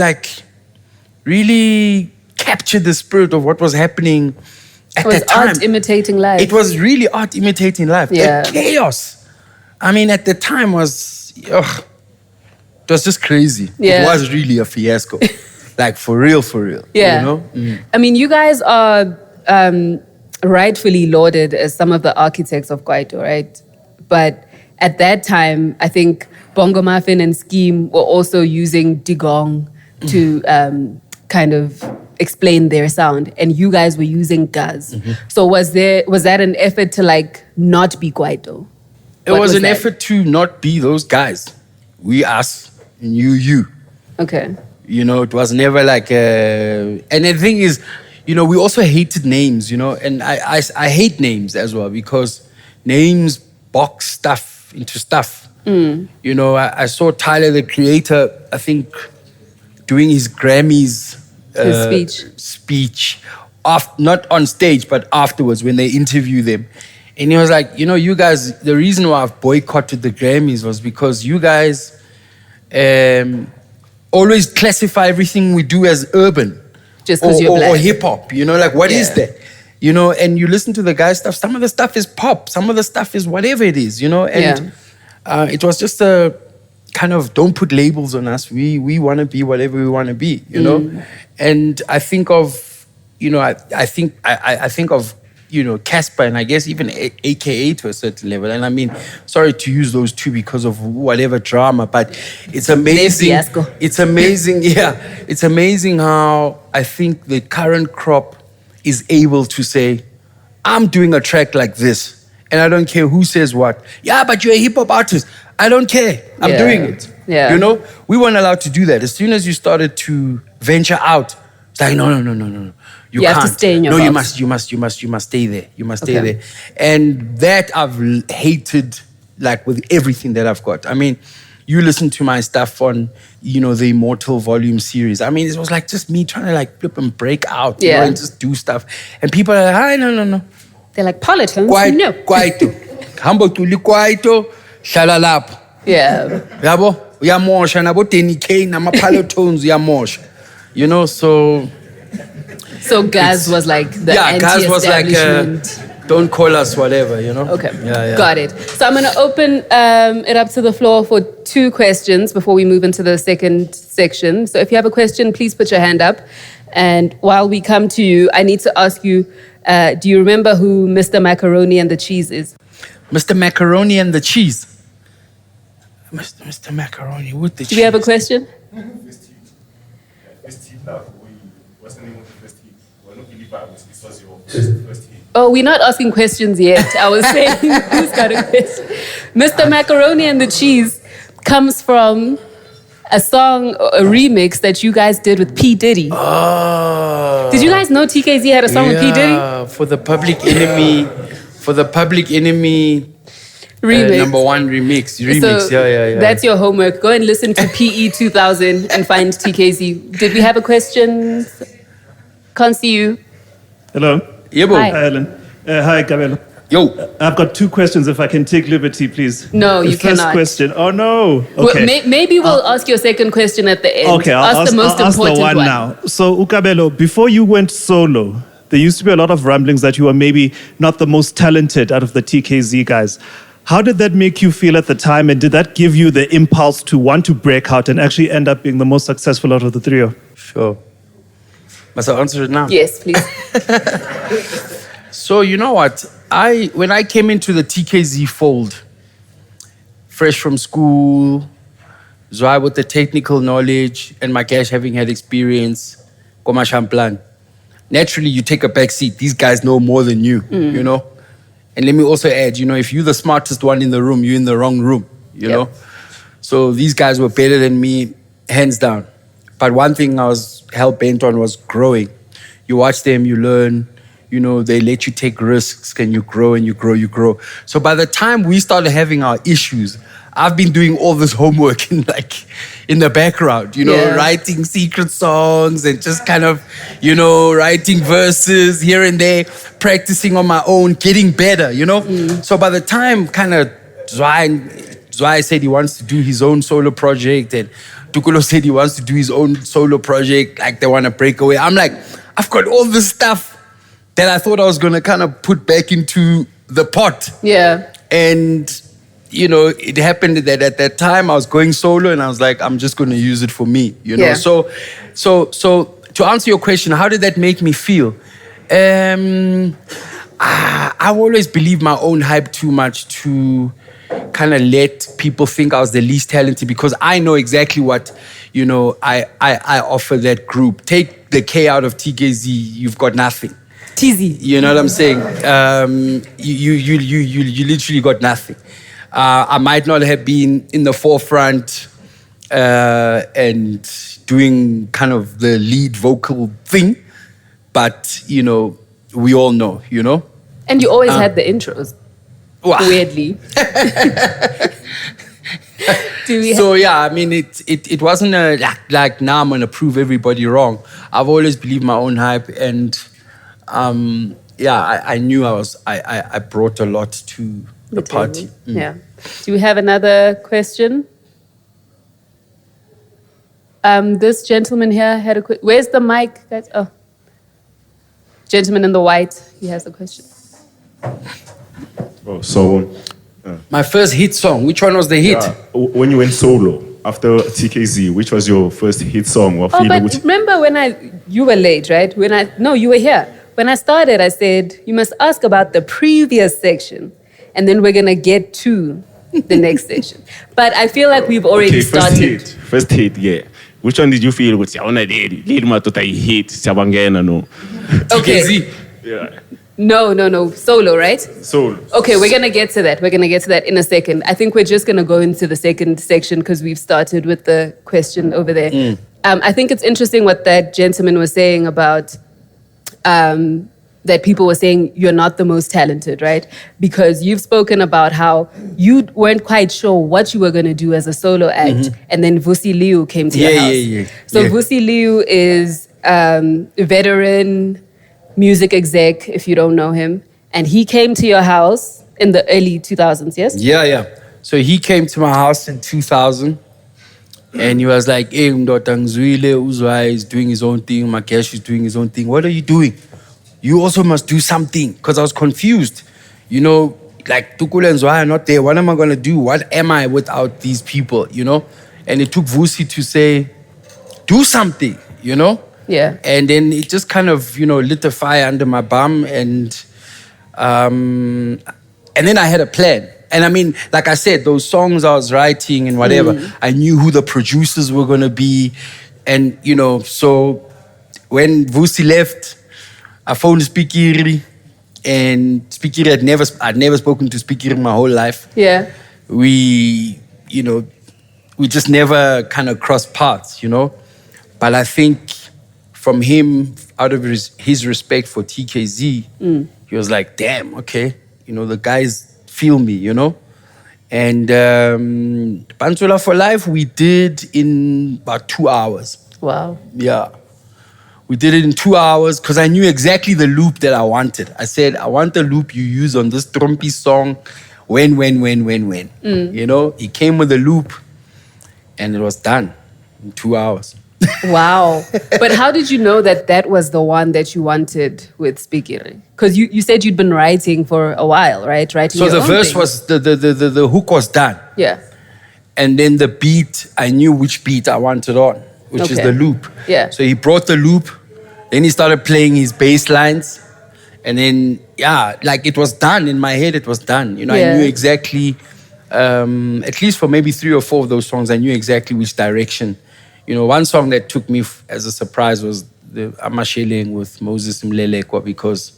really captured the spirit of what was happening at that time. It was art imitating life. It was really art imitating life. Yeah. The chaos. I mean, at the time it was just crazy. Yeah. It was really a fiasco. Like, for real. Yeah. I mean, you guys are rightfully lauded as some of the architects of kwaito, right? But at that time, I think Bongo Muffin and Scheme were also using digong to kind of explain their sound, and you guys were using gaz. So was that an effort to not be kwaito? It was an effort to not be those guys. We, us, and you. Okay. It was never like and the thing is, we also hated names, and I hate names as well, because names box stuff into stuff. I saw Tyler, the Creator, I think, doing his Grammys speech, not on stage, but afterwards when they interview them. And he was like, you guys, the reason why I've boycotted the Grammys was because you guys always classify everything we do as urban. Just because you're black. Or hip-hop, what is that? And you listen to the guy's stuff, some of the stuff is pop, some of the stuff is whatever it is, and it was just a kind of, don't put labels on us. We want to be whatever we want to be, And I think of, I think of, Casper, and I guess even AKA to a certain level. And I mean, sorry to use those two because of whatever drama, but it's amazing. It's amazing, It's amazing how I think the current crop is able to say, I'm doing a track like this, and I don't care who says what. Yeah, but you're a hip hop artist. I don't care. I'm doing it. Yeah. We weren't allowed to do that. As soon as you started to venture out, it's like, no. You can't. Have to stay in your box. You must stay there. You must stay there. And that I've hated, with everything that I've got. I mean, you listen to my stuff on, the Immortal Volume series. I mean, it was just me trying to flip and break out, and just do stuff. And people are like, no. They're like, politics? No. Kwaito. Hambo tuli kwaito, shalalap. Yeah. Yabo, uyamosha, nabo 10K, nama Palotones, uyamosha. So... So Gaz was the Gaz was don't call us whatever, Okay, Yeah. Got it. So I'm going to open it up to the floor for 2 questions before we move into the second section. So if you have a question, please put your hand up. And while we come to you, I need to ask you, do you remember who Mr. Macaroni and the Cheese is? Mr. Macaroni and the Cheese? Mr. Macaroni with the cheese. Do we have a question? What's the name of the first hit? Well, not really bad. This was your first hit. Oh, we're not asking questions yet. I was saying, who's got a question? Mr. Macaroni and the Cheese comes from a song, a remix that you guys did with P. Diddy. Oh. Did you guys know TKZee had a song with P. Diddy? For the Public Enemy, Remix. number one remix. So Yeah. That's your homework. Go and listen to PE 2000 and find TKZee. Did we have a question? Can't see you. Hello. Yebo. Hi. Hi, Helen. Hi, Kabelo. Yo. I've got 2 questions if I can take liberty, please. No, you the first cannot. question. Oh, no. Well, Okay. maybe we'll ask your second question at the end. Okay, ask the most I'll ask important the one now. So, Ukabelo, before you went solo, there used to be a lot of rumblings that you were maybe not the most talented out of the TKZee guys. How did that make you feel at the time, and did that give you the impulse to want to break out and actually end up being the most successful out of the 3 of you? Sure. Must I answer it now? Yes, please. So you know what? When I came into the TKZee fold, fresh from school, Zwai with the technical knowledge, and Makash having had experience, Koma Shamplan. Naturally, you take a back seat. These guys know more than you, you know? And let me also add, if you're the smartest one in the room, you're in the wrong room, you know? So these guys were better than me, hands down. But one thing I was hell-bent on was growing. You watch them, you learn, they let you take risks, and you grow and you grow, you grow. So by the time we started having our issues, I've been doing all this homework in the background, writing secret songs and just kind of, writing verses here and there, practicing on my own, getting better, So by the time kind of Zwai said he wants to do his own solo project, and Tokollo said he wants to do his own solo project, like they want to break away. I'm like, I've got all this stuff that I thought I was going to kind of put back into the pot. Yeah. And, it happened that at that time I was going solo, and I was like, I'm just going to use it for me, Yeah. So to answer your question, how did that make me feel? I've always believed my own hype too much to kind of let people think I was the least talented, because I know exactly what, I offer that group. Take the K out of TKZee, you've got nothing. TZ. You know what I'm saying? You literally got nothing. I might not have been in the forefront and doing kind of the lead vocal thing, but, we all know, And you always had the intros. Wow. Weirdly. It wasn't like now I'm gonna prove everybody wrong. I've always believed my own hype, and I knew I brought a lot to the party. Yeah. Do we have another question? This gentleman here had a question. Where's the mic, guys? Oh. Gentleman in the white, he has a question. Oh, so My first hit song, which one was the hit? when you went solo after TKZee, which was your first hit song? But remember when you were late, right? You were here. When I started, I said, you must ask about the previous section, and then we're going to get to the next section. But I feel like we've already started. First hit, yeah. Which one did you feel was lead matota hit Chabangena no? Okay. TKZee. Yeah. No. Solo, right? Solo. Okay, we're going to get to that. We're going to get to that in a second. I think we're just going to go into the second section because we've started with the question over there. I think it's interesting what that gentleman was saying about that people were saying you're not the most talented, right? Because you've spoken about how you weren't quite sure what you were going to do as a solo act, and then Vusi Liu came to your house. So Vusi Liu is a veteran music exec, if you don't know him, and he came to your house in the early 2000s, yes? Yeah. So he came to my house in 2000, and he was like, hey, Mdota Ngizwile, Uzwai is doing his own thing, Makash is doing his own thing. What are you doing? You also must do something. Because I was confused. Like Tokollo and Zwai are not there. What am I going to do? What am I without these people, And it took Vusi to say, do something, Yeah. And then it just kind of, lit a fire under my bum. And then I had a plan. And I mean, like I said, those songs I was writing and whatever, I knew who the producers were going to be. And, so when Vusi left, I phoned Spikiri, and Spikiri I'd never spoken to Spikiri my whole life. Yeah. We just never kind of crossed paths, But I think from him, out of his respect for TKZee, he was like, damn, okay, the guys feel me, And Pantsula for Life, we did in about 2 hours. Wow. Yeah. We did it in 2 hours because I knew exactly the loop that I wanted. I said, I want the loop you use on this Trumpy song when. He came with the loop and it was done in 2 hours. Wow. But how did you know that was the one that you wanted with Spikiri? Because you said you'd been writing for a while, right? Writing So your the own verse thing. was, the hook was done. Yeah. And then the beat, I knew which beat I wanted on, which is Okay. the loop. Yeah. So he brought the loop, then he started playing his bass lines, and then, it was done. In my head, it was done. I Yeah. knew exactly, at least for maybe 3 or 4 of those songs, I knew exactly which direction. One song that took me as a surprise was the Amasheling with Moses Molelekwa, because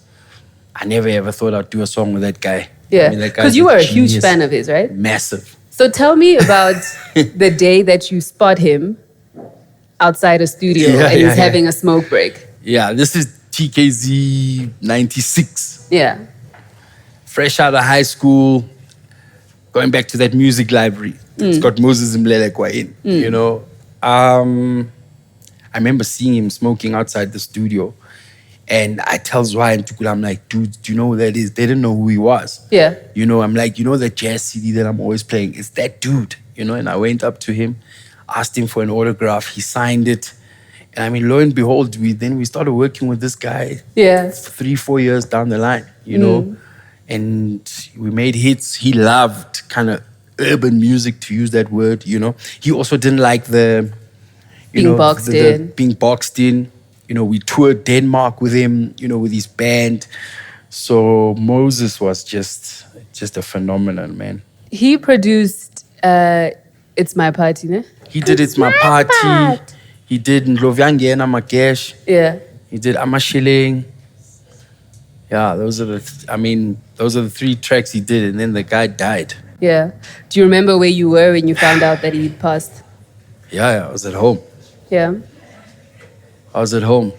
I never ever thought I'd do a song with that guy. Yeah. That guy's Because you were a huge genius. fan of his, right? Massive. So tell me about the day that you spot him outside a studio Yeah, and yeah, he's yeah. having a smoke break. Yeah, this is TKZee 96. Yeah. Fresh out of high school, going back to that music library. It's got Moses Molelekwa in, I remember seeing him smoking outside the studio. And I tell Zwai and Tokollo, I'm like, dude, do you know who that is? They didn't know who he was. Yeah. I'm like, that jazz CD that I'm always playing? It's that dude, And I went up to him, asked him for an autograph. He signed it. And I mean, lo and behold, we started working with this guy Yeah. 3-4 years down the line, And we made hits. He loved kind of urban music, to use that word, He also didn't like the... Being boxed in. Being boxed in. We toured Denmark with him, with his band. So Moses was just a phenomenon, man. He produced It's My Party, ne? He did It's My Party. He did Ndlovyangena Magesh. Yeah. He did Amasheling. Yeah, those are the 3 tracks he did, and then the guy died. Yeah. Do you remember where you were when you found out that he passed? Yeah, I was at home. Yeah. I was at home.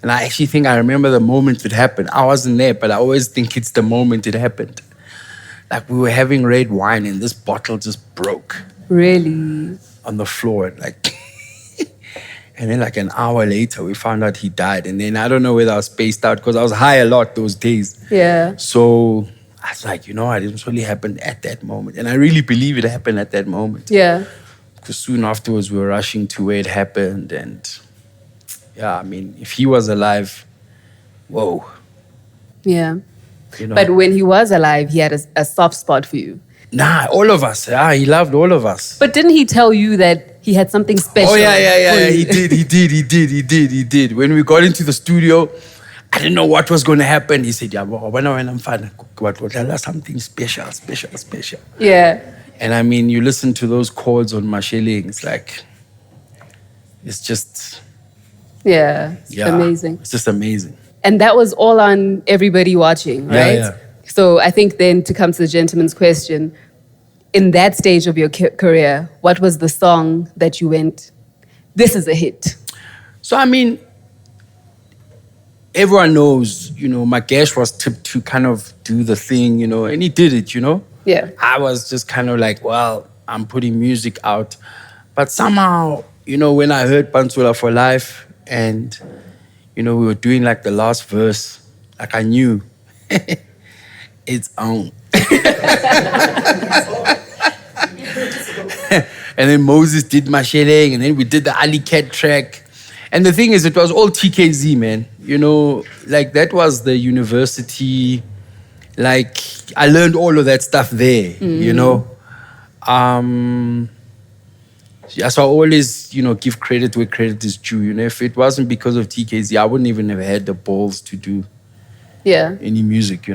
And I actually think I remember the moment it happened. I wasn't there, but I always think it's the moment it happened. Like, we were having red wine and this bottle just broke Really? on the floor. And then like an hour later, we found out he died. And then I don't know whether I was spaced out because I was high a lot those days. Yeah. So I was like, it didn't really happen at that moment. And I really believe it happened at that moment. Yeah. Because soon afterwards, we were rushing to where it happened. And yeah, I mean, if he was alive, whoa. Yeah. But when he was alive, he had a soft spot for you. Nah, all of us. Yeah, he loved all of us. But didn't he tell you that he had something special? Oh, yeah. for He you? did. When we got into the studio, I didn't know what was going to happen. He said, when I'm fine, something special. Yeah. And I mean, you listen to those chords on Masheling, it's just... Yeah. It's amazing. It's just amazing. And that was all on everybody watching, right? Yeah. So I think then to come to the gentleman's question, in that stage of your career, what was the song that you went, this is a hit? So, I mean, everyone knows, Magesh was tipped to kind of do the thing, and he did it, Yeah. I was just kind of like, well, I'm putting music out. But somehow, when I heard Pantsula for Life and, we were doing like the last verse, like I knew it's on. And then Moses did Masheling, and then we did the Ali Cat track. And the thing is, it was all TKZee, man. That was the university. Like, I learned all of that stuff there, So I always, give credit where credit is due. If it wasn't because of TKZee, I wouldn't even have had the balls to do any music,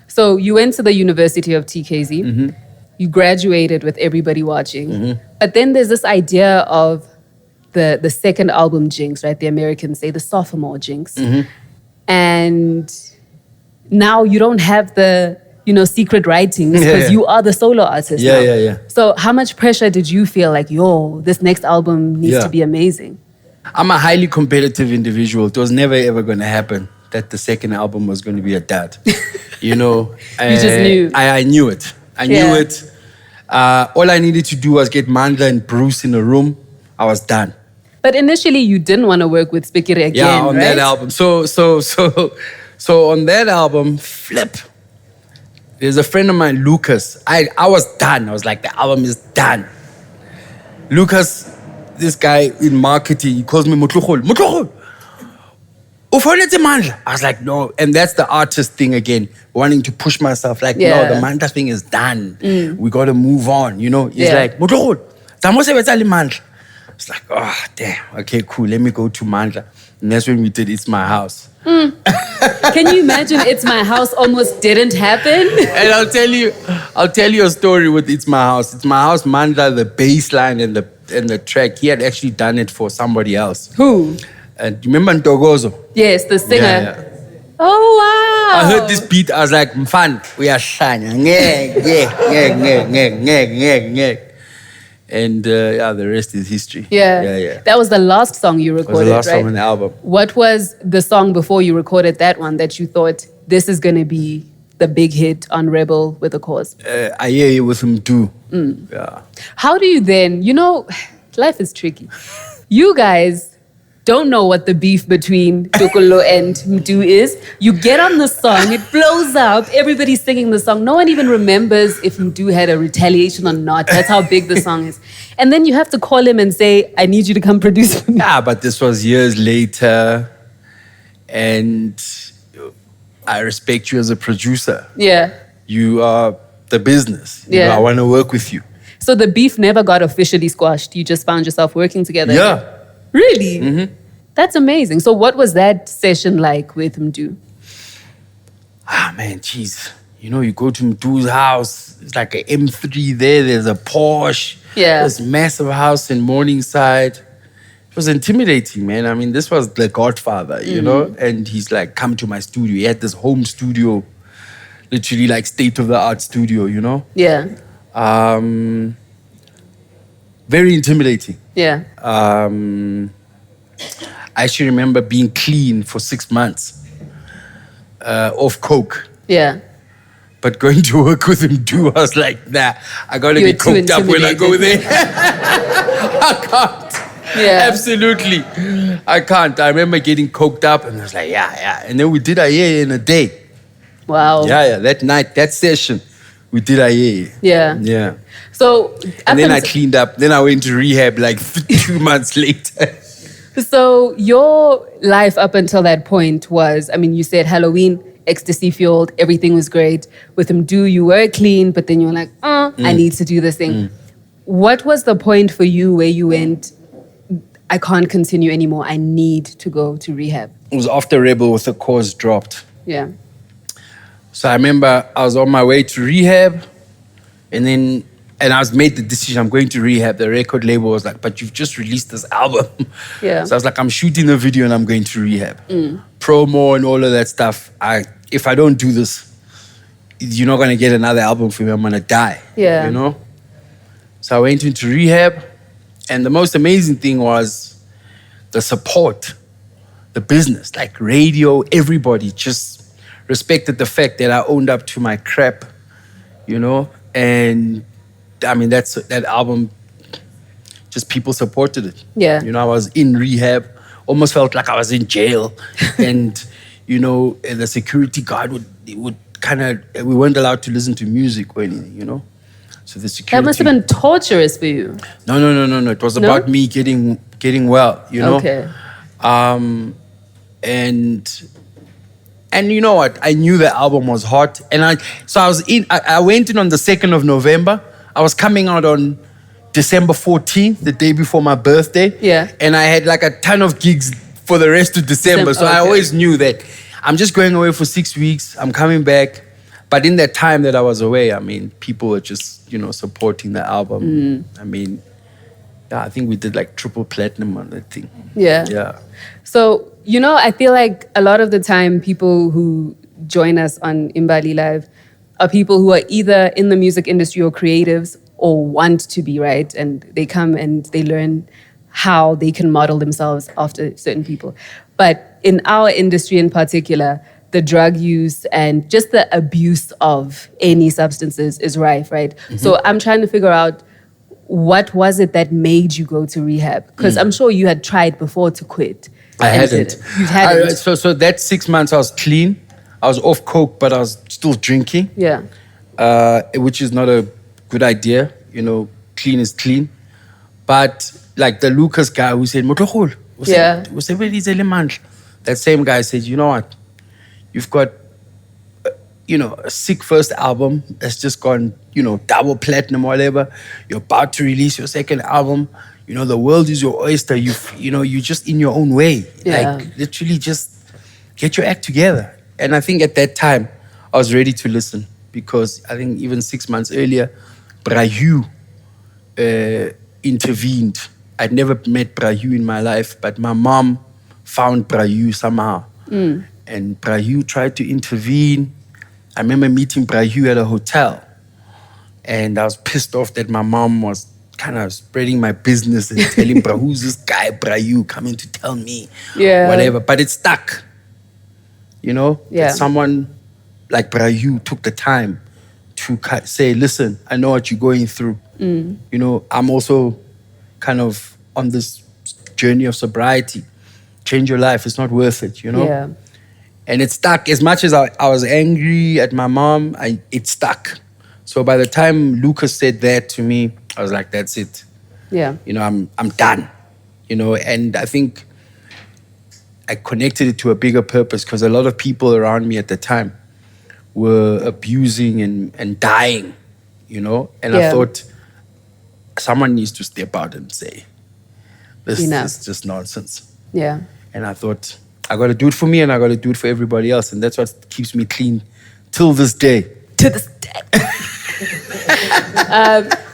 So you went to the University of TKZee. You graduated with everybody watching. But then there's this idea of the second album jinx, right? The Americans say the sophomore jinx. Mm-hmm. And now you don't have the, secret writings because you are the solo artist now. Yeah. So how much pressure did you feel like, this next album needs to be amazing? I'm a highly competitive individual. It was never ever going to happen that the second album was going to be a dud. You just knew. I knew it. I knew it. All I needed to do was get Mandla and Bruce in a room. I was done. But initially you didn't want to work with Spikiri again, yeah, on that album. So on that album, flip. There's a friend of mine, Lucas. I was done. I was like, the album is done. Lucas, this guy in marketing, he calls me Mutlukhul. Mutlukhul! I was like, no. And that's the artist thing again, wanting to push myself. Like, no, the Mandla thing is done. We got to move on, He's like, Mutlukhul, it's like, oh, damn. Okay, cool. Let me go to Mandla. And that's when we did It's My House. Can you imagine It's My House almost didn't happen? And I'll tell you a story with It's My House. It's My House, Mandla, the bass line and the track, he had actually done it for somebody else. Who? And you remember Ntokozo? Yes, the singer. Yeah. Oh, wow. I heard this beat, I was like, Mfan, we are shining. And the rest is history. Yeah. That was the last song you recorded, was the last right? song on the album. What was the song before you recorded that one that you thought, this is going to be the big hit on Rebel with a Cause? I hear you with Mdu. Yeah. How do you then, life is tricky. You guys don't know what the beef between Tokollo and Mdu is. You get on the song, it blows up, everybody's singing the song. No one even remembers if Mdu had a retaliation or not. That's how big the song is. And then you have to call him and say, I need you to come produce for me. Yeah, but this was years later. And I respect you as a producer. Yeah. You are the business. I want to work with you. So the beef never got officially squashed. You just found yourself working together. Yeah. Again. Really? Mm-hmm. That's amazing. So what was that session like with Mdu? Man, jeez. You go to Mdu's house, it's like an M3 there, there's a Porsche. Yeah. This massive house in Morningside. It was intimidating, man. I mean, this was the Godfather, And he's like, come to my studio. He had this home studio, literally like state-of-the-art studio, Yeah. Very intimidating. Yeah. I actually remember being clean for 6 months off coke. Yeah. But going to work with him too, I was like, nah, I gotta be coked up when I go there. I can't. Yeah. Absolutely. I can't. I remember getting coked up and I was like, yeah. And then we did a year in a day. Wow. Yeah. That night, that session, we did a year. Yeah. Yeah. So, and then I cleaned up. Then I went to rehab like 2 months later. So your life up until that point was, you said Halloween, ecstasy fueled, everything was great. With Mdu, you were clean, but then you were like, I need to do this thing. What was the point for you where you went, I can't continue anymore, I need to go to rehab? It was after Rebel with the Cause dropped. Yeah. So I remember I was on my way to rehab and I was made the decision, I'm going to rehab. The record label was like, but you've just released this album. Yeah. So I was like, I'm shooting the video and I'm going to rehab. Promo and all of that stuff. If I don't do this, you're not going to get another album from me. I'm going to die. Yeah. So I went into rehab. And the most amazing thing was the support, the business, like radio, everybody just respected the fact that I owned up to my crap, and that album, just people supported it. Yeah. I was in rehab, almost felt like I was in jail. And, the security guard would kind of, we weren't allowed to listen to music or anything, So the security... That must have been torturous for you. No. It was about me getting well, Okay. And you know what? I knew the album was hot. And I went in on the 2nd of November. I was coming out on December 14th, the day before my birthday. Yeah. And I had like a ton of gigs for the rest of December. So I always knew that I'm just going away for 6 weeks. I'm coming back. But in that time that I was away, people were just, supporting the album. Yeah, I think we did like triple platinum on that thing. Yeah. Yeah. So, I feel like a lot of the time people who join us on Imbali Live are people who are either in the music industry or creatives or want to be, right? And they come and they learn how they can model themselves after certain people. But in our industry in particular, the drug use and just the abuse of any substances is rife, right? So I'm trying to figure out, what was it that made you go to rehab? Because I'm sure you had tried before to quit. I hadn't. You hadn't. So that 6 months I was clean. I was off coke, but I was still drinking. Yeah. Which is not a good idea. Clean is clean. But like the Lucas guy who said, "Motokholo," Yeah. that same guy said, "You know what? You've got a sick first album that's just gone, double platinum or whatever. You're about to release your second album. The world is your oyster. You're just in your own way. Yeah. Like, literally just get your act together." And I think at that time, I was ready to listen, because I think even 6 months earlier, Brahu intervened. I'd never met Brahu in my life, but my mom found Brahu somehow. And Brahu tried to intervene. I remember meeting Brahu at a hotel, and I was pissed off that my mom was kind of spreading my business and telling Brahu, "Who's this guy Brahu coming to tell me whatever?" But it stuck, that someone like Brahu took the time to say, "Listen, I know what you're going through. I'm also kind of on this journey of sobriety. Change your life. It's not worth it, Yeah. And it stuck. As much as I was angry at my mom, it stuck. So by the time Lucas said that to me, I was like, that's it. Yeah. I'm done. And I think I connected it to a bigger purpose, because a lot of people around me at the time were abusing and dying, And I thought someone needs to step out and say, this is just nonsense. Yeah. And I thought, I got to do it for me, and I got to do it for everybody else. And that's what keeps me clean till this day. To this day.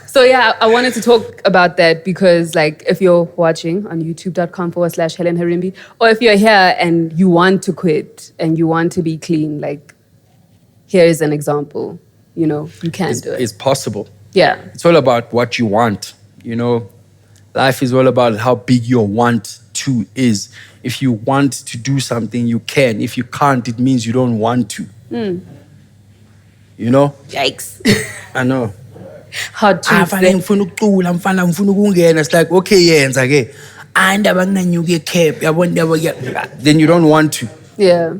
So yeah, I wanted to talk about that because, like, if you're watching on youtube.com/Helen Herimbi, or if you're here and you want to quit and you want to be clean, like, here is an example. You can do it. It's possible. Yeah. It's all about what you want. Life is all about how big your want to is. If you want to do something, you can. If you can't, it means you don't want to. Yikes. I know. Hard to say. It's like, okay, yenza ke. Then you don't want to. Yeah.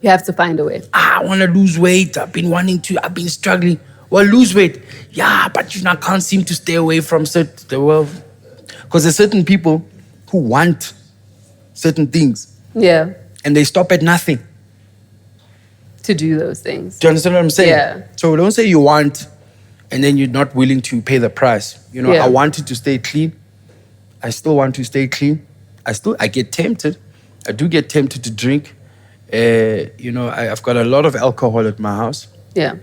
You have to find a way. I want to lose weight. I've been struggling. Well, lose weight. Yeah, but I can't seem to stay away from because there's certain people who want certain things. Yeah. And they stop at nothing. To do those things. Do you understand what I'm saying? Yeah. So don't say you want and then you're not willing to pay the price. I wanted to stay clean. I still want to stay clean. I get tempted. I do get tempted to drink. I've got a lot of alcohol at my house. Yeah.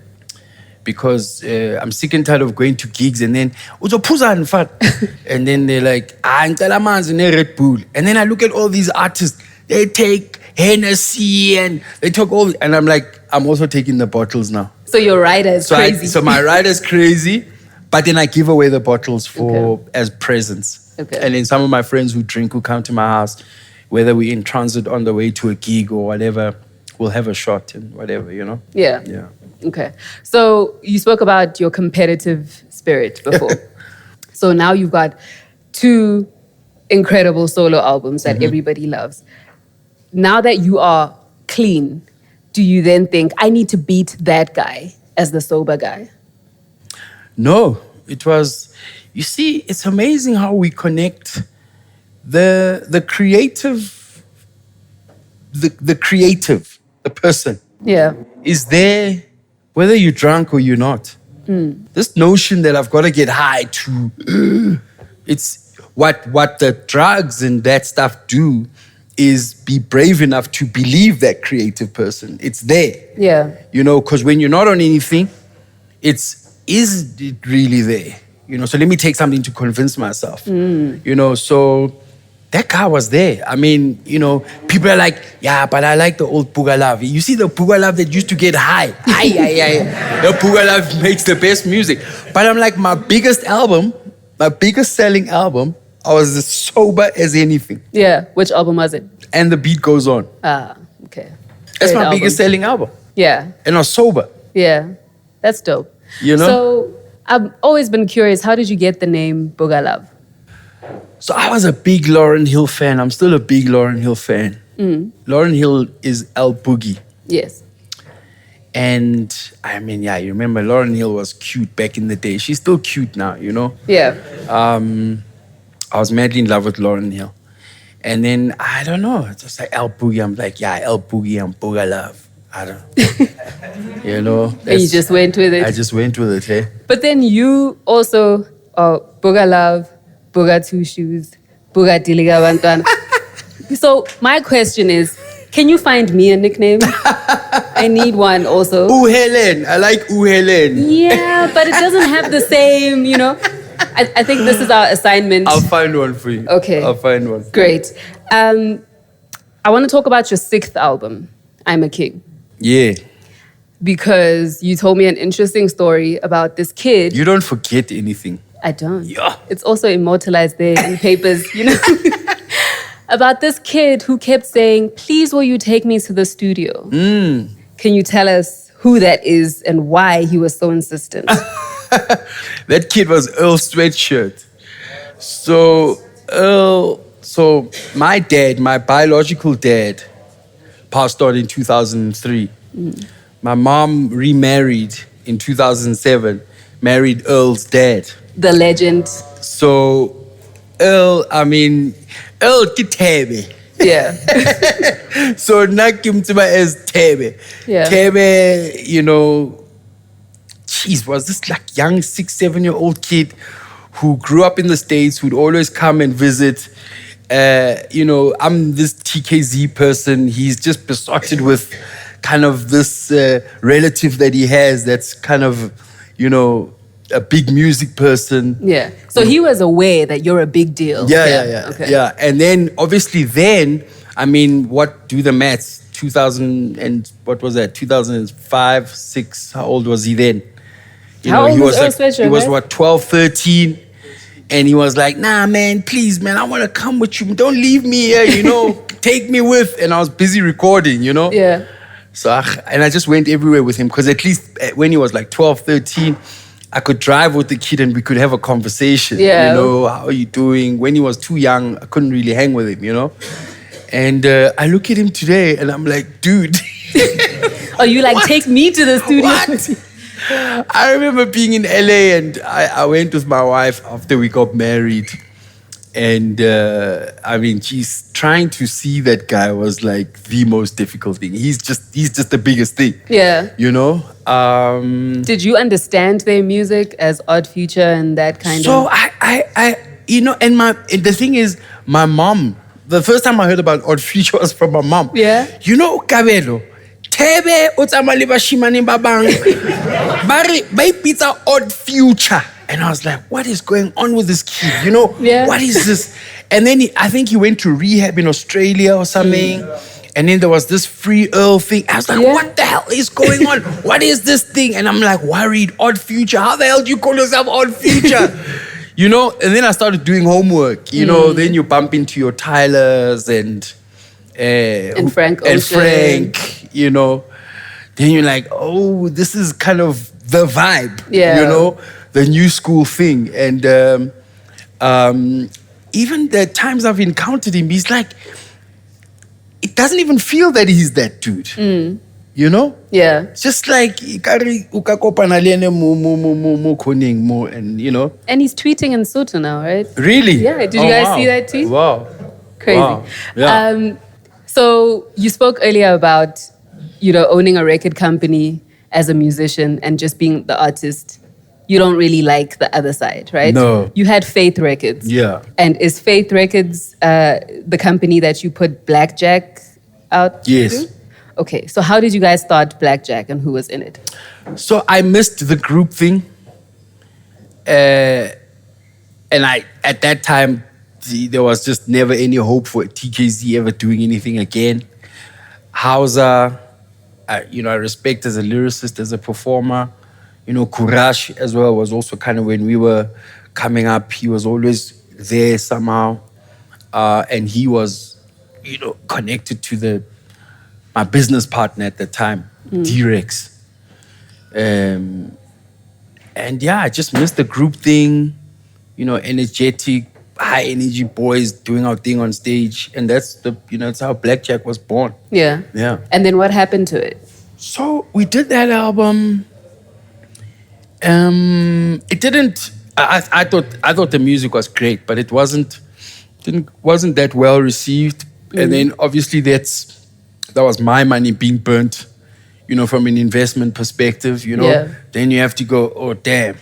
Because I'm sick and tired of going to gigs and then and then they're like, ngicela amanzi ne-Red Bull. And then I look at all these artists, they take Hennessy and they took all, and I'm like, I'm also taking the bottles now. So your rider is crazy. So my rider's crazy, but then I give away the bottles as presents. Okay. And then some of my friends who drink, who come to my house, whether we're in transit on the way to a gig or whatever, we'll have a shot and whatever, Yeah. Yeah. Okay. So you spoke about your competitive spirit before. So now you've got 2 incredible solo albums that everybody loves. Now that you are clean, do you then think, I need to beat that guy as the sober guy? No, it was, you see, it's amazing how we connect the creative, the creative, the person. Yeah. Is there, whether you're drunk or you're not. This notion that I've got to get high to, it's what the drugs and that stuff do is be brave enough to believe that creative person. It's there. Yeah. Because when you're not on anything, is it really there? so let me take something to convince myself. So that guy was there. I mean, people are like, yeah, but I like the old Bougaluv. You see the Bougaluv that used to get high. The Bougaluv makes the best music. But I'm like, my biggest selling album, I was as sober as anything. Yeah. Which album was it? And the beat goes on. Ah, okay. That's Great my album. biggest selling album. Yeah. And I was sober. Yeah. That's dope. So I've always been curious, how did you get the name Bougaluv? So I was a big Lauryn Hill fan. I'm still a big Lauryn Hill fan. Lauryn Hill is El Boogie. Yes. And I mean, yeah, you remember Lauryn Hill was cute back in the day. She's still cute now, Yeah. I was madly in love with Lauryn Hill. And then, I don't know, it's just like El Boogie. I'm like, yeah, El Boogie and Bougaluv. I don't know. And you just went with it. I just went with it, hey? But then you also, Bougaluv, Bouga Two Shoes, Bouga Diliga Bantwana. So my question is, can you find me a nickname? I need one also. Ooh Helen. I like Ooh Helen. Yeah, but it doesn't have the same, I think this is our assignment. I'll find one for you. Okay. I'll find one. Great. I want to talk about your 6th album, I'm a King. Yeah. Because you told me an interesting story about this kid. You don't forget anything. I don't. Yeah. It's also immortalized there in papers, About this kid who kept saying, please will you take me to the studio? Can you tell us who that is and why he was so insistent? That kid was Earl Sweatshirt. So my dad, my biological dad, passed on in 2003. My mom remarried in 2007, married Earl's dad. The legend. So Earl Kitebe. Yeah. So Nakimtima as Tebe. Yeah. Tebe, was this like young 6-7-year-old kid who grew up in the States, who'd always come and visit. I'm this TKZee person. He's just besotted with kind of this relative that he has that's kind of, a big music person. Yeah. So he was aware that you're a big deal. Yeah. Okay. Yeah. And then, obviously, what do the maths? 2000 and what was that? 2005, 6. How old was he then? How old was Earl Sweatshirt? He was 12, 13. And he was like, nah, man, please, man, I want to come with you. Don't leave me here, take me with. And I was busy recording, Yeah. So, I just went everywhere with him because at least when he was like 12, 13, I could drive with the kid and we could have a conversation. Yeah. How are you doing? When he was too young, I couldn't really hang with him, And I look at him today and I'm like, dude. Oh, you like, take me to the studio? What? I remember being in LA and I went with my wife after we got married. And trying to see that guy was like the most difficult thing. He's just the biggest thing. Yeah. Did Did you understand their music as Odd Future and that kind of? So the thing is, my mom, the first time I heard about Odd Future was from my mom. Yeah. Kabelo. Tebe utsamali bashimane babang. Bari pizza Odd Future. And I was like, what is going on with this kid? Yeah. What is this? And then I think he went to rehab in Australia or something. And then there was this free Earl thing. I was like, what the hell is going on? What is this thing? And I'm like worried, Odd Future. How the hell do you call yourself Odd Future? And then I started doing homework. Then you bump into your Tylers and Frank and Ocean. Frank, Then you're like, oh, this is kind of the vibe, Yeah. The new school thing. And even the times I've encountered him, he's like, it doesn't even feel that he's that dude. Yeah. It's just like, and And he's tweeting in Sotho now, right? Really? Yeah. Did you guys see that tweet? Wow. Crazy. Wow. Yeah. So you spoke earlier about, owning a record company as a musician and just being the artist. You don't really like the other side, right? No. You had Faith Records. Yeah. And is Faith Records the company that you put Blackjack out Yes. to? Okay, so how did you guys start Blackjack and who was in it? So I missed the group thing. And at that time, there was just never any hope for TKZee ever doing anything again. Hausa, I respect as a lyricist, as a performer. Kurash as well was also kind of when we were coming up. He was always there somehow. And he was, connected to my business partner at the time, D-Rex. And yeah, I just missed the group thing, energetic, high energy boys doing our thing on stage. And that's that's how Blackjack was born. Yeah. Yeah. And then what happened to it? So we did that album. It didn't, I thought the music was great, but it wasn't that well received. And then obviously that was my money being burnt, from an investment perspective, Yeah. Then you have to go, oh damn,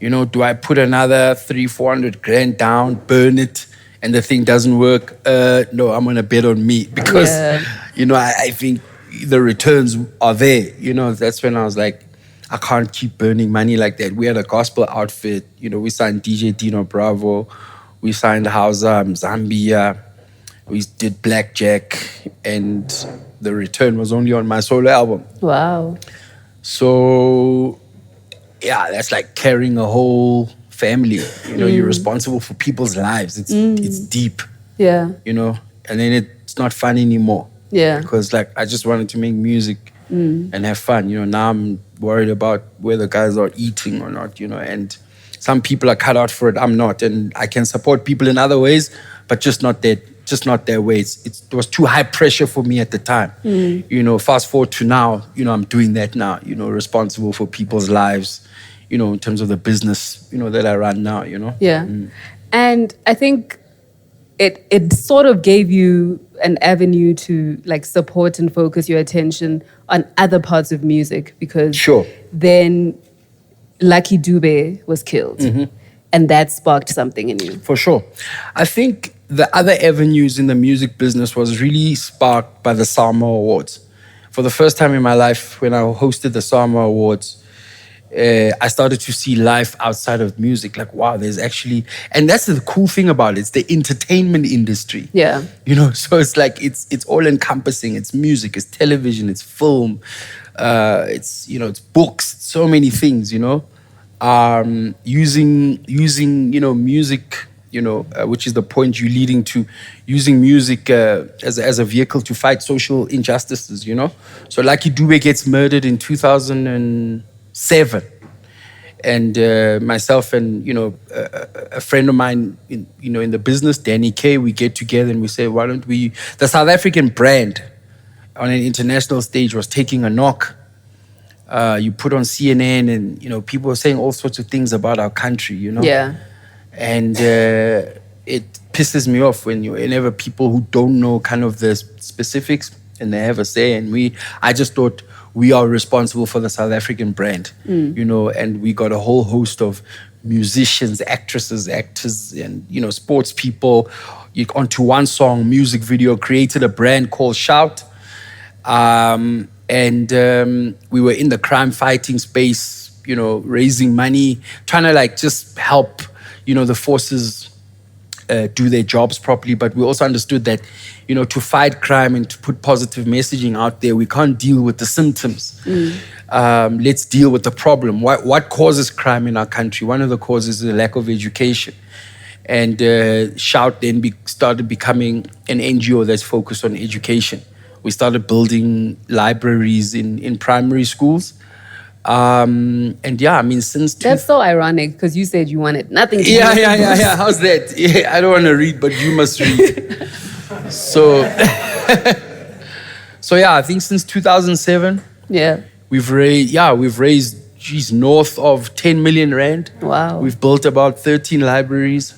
do I put another 300-400 grand down, burn it, and the thing doesn't work? No, I'm gonna bet on me because, I think the returns are there. That's when I was like, I can't keep burning money like that. We had a gospel outfit, we signed DJ Dino Bravo, we signed Hausa, Zambia, we did Blackjack, and the return was only on my solo album. Wow. So, yeah, that's like carrying a whole family. You're responsible for people's lives. It's deep. Yeah. And then it's not fun anymore. Yeah. Because I just wanted to make music and have fun. Now I'm worried about whether guys are eating or not, and some people are cut out for it. I'm not. And I can support people in other ways, but just not their ways. It was too high pressure for me at the time. Fast forward to now, I'm doing that now, responsible for people's lives, in terms of the business, that I run now, Yeah. And I think it sort of gave you an avenue to support and focus your attention on other parts of music, because Sure. then Lucky Dube was killed, and that sparked something in you. For sure. I think the other avenues in the music business was really sparked by the SAMA Awards. For the first time in my life, when I hosted the SAMA Awards, I started to see life outside of music. Wow, there's actually... And that's the cool thing about it. It's the entertainment industry. Yeah. So it's it's all-encompassing. It's music, it's television, it's film, it's books, so many things, using music, which is the point you're leading to, using music as a vehicle to fight social injustices, So Lucky Dube gets murdered in 2007. And myself and, a friend of mine, in the business, Danny K, we get together and we say, why don't we... The South African brand on an international stage was taking a knock. You put on CNN and, people were saying all sorts of things about our country, Yeah. And it pisses me off whenever people who don't know kind of the specifics and they have a say. And I just thought we are responsible for the South African brand, and we got a whole host of musicians, actresses, actors, and, sports people. Onto one song, music video, created a brand called Shout. And we were in the crime fighting space, raising money, trying to just help, the forces do their jobs properly. But we also understood that, to fight crime and to put positive messaging out there, we can't deal with the symptoms. Let's deal with the problem. What causes crime in our country? One of the causes is the lack of education. And Shout then started becoming an NGO that's focused on education. We started building libraries in primary schools. And yeah, since... That's so ironic, because you said you wanted nothing to do Yeah. with it. How's that? Yeah, I don't want to read, but you must read. So yeah, I think since 2007, Yeah. we've raised, north of 10 million rand. Wow. We've built about 13 libraries.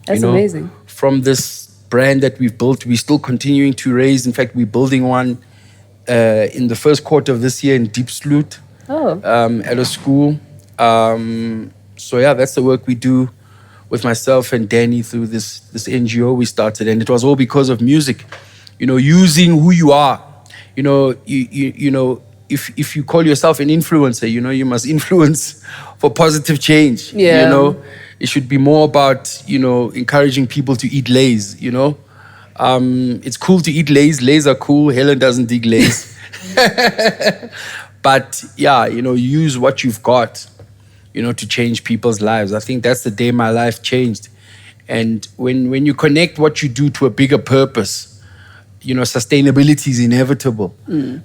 That's amazing. From this brand that we've built, we're still continuing to raise. In fact, we're building one in the first quarter of this year in Deep Sloot. At a school. So yeah, that's the work we do with myself and Danny through this NGO we started, and it was all because of music. Using who you are. If you call yourself an influencer, you must influence for positive change. Yeah. It should be more about, encouraging people to eat lays, It's cool to eat lays. Lays are cool. Helen doesn't dig lays. But yeah, use what you've got, to change people's lives. I think that's the day my life changed. And when you connect what you do to a bigger purpose, sustainability is inevitable.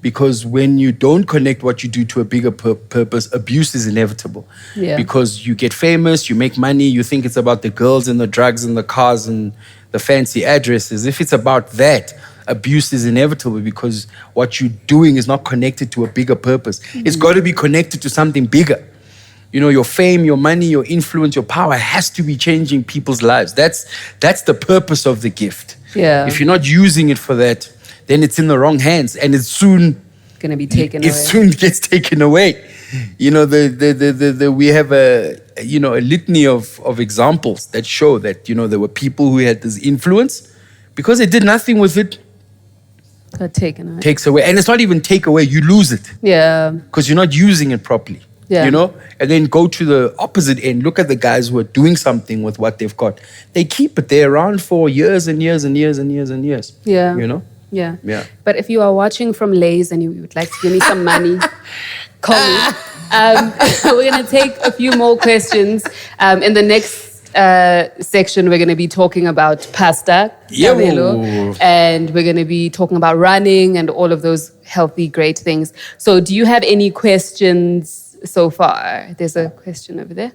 Because when you don't connect what you do to a bigger purpose, abuse is inevitable. Yeah. Because you get famous, you make money, you think it's about the girls and the drugs and the cars and the fancy addresses. If it's about that, abuse is inevitable because what you're doing is not connected to a bigger purpose. It's got to be connected to something bigger. Your fame, your money, your influence, your power has to be changing people's lives. That's the purpose of the gift. Yeah. If you're not using it for that, then it's in the wrong hands, and it's soon gonna be taken away. It soon gets taken away. We have a litany of examples that show that there were people who had this influence because they did nothing with it. Got taken away. Takes away, and it's not even take away. You lose it. Yeah. Because you're not using it properly. Yeah. And then go to the opposite end. Look at the guys who are doing something with what they've got. They keep it. They're around for years and years and years and years and years. Yeah. Yeah. Yeah. But if you are watching from Lays and you would like to give me some money, call me. We're going to take a few more questions. In the next section, we're going to be talking about pasta, Kabelo, and we're going to be talking about running and all of those healthy, great things. So do you have any questions so far? There's a question over there.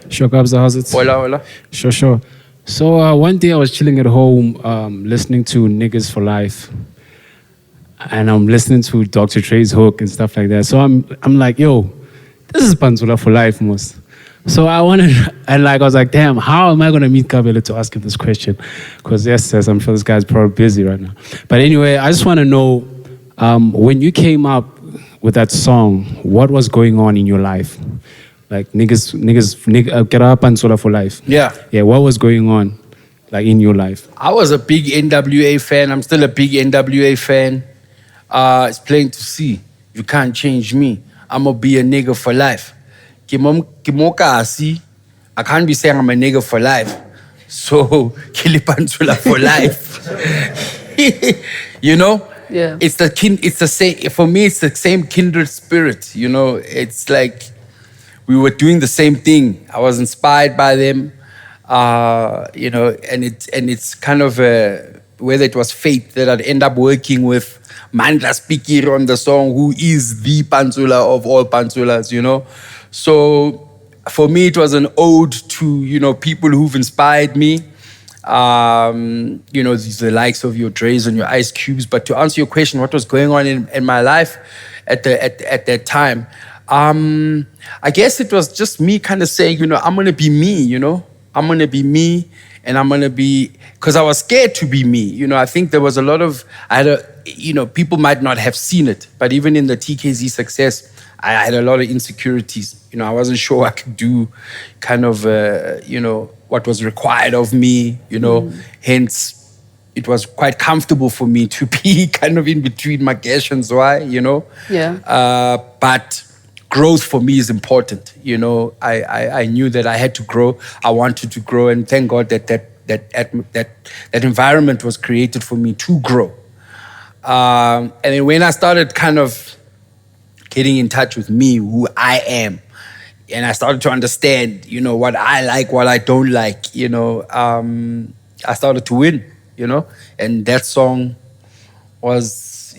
Sure, Kabza, how's it? Hola. Sure. So one day I was chilling at home, listening to Niggas for Life, and I'm listening to Dr. Dre's hook and stuff like that. So I'm like, yo, this is Pantsula for life, most. So I was like, damn, how am I gonna meet Kabelo to ask him this question? Because yes, I'm sure this guy's probably busy right now. But anyway, I just want to know, when you came up with that song, what was going on in your life? Like niggas, get up Pantsula for life. Yeah. Yeah, what was going on, like in your life? I was a big NWA fan. I'm still a big NWA fan. It's plain to see. You can't change me. I'm gonna be a nigga for life. Kimokasi. I can't be saying I'm a nigga for life. So, Pantsula for life. Yeah. It's the same. For me, it's the same kindred spirit. It's like we were doing the same thing. I was inspired by them, and it's kind of whether it was fate that I'd end up working with Mandla Spikir on the song, who is the Pantsula of all Pantsulas. So for me, it was an ode to people who've inspired me. The likes of your Dre's and your Ice Cubes. But to answer your question, what was going on in my life at that time? I guess it was just me kind of saying, I'm going to be me, I'm going to be me, and I'm going to be, because I was scared to be me. I think there was a lot of, people might not have seen it, but even in the TKZee success, I had a lot of insecurities. I wasn't sure I could do kind of, what was required of me, Hence, it was quite comfortable for me to be kind of in between Magesh and Zwai, Yeah. But growth for me is important. I knew that I had to grow. I wanted to grow, and thank God that environment was created for me to grow. And then when I started kind of getting in touch with me, who I am, and I started to understand, what I like, what I don't like, I started to win, and that song was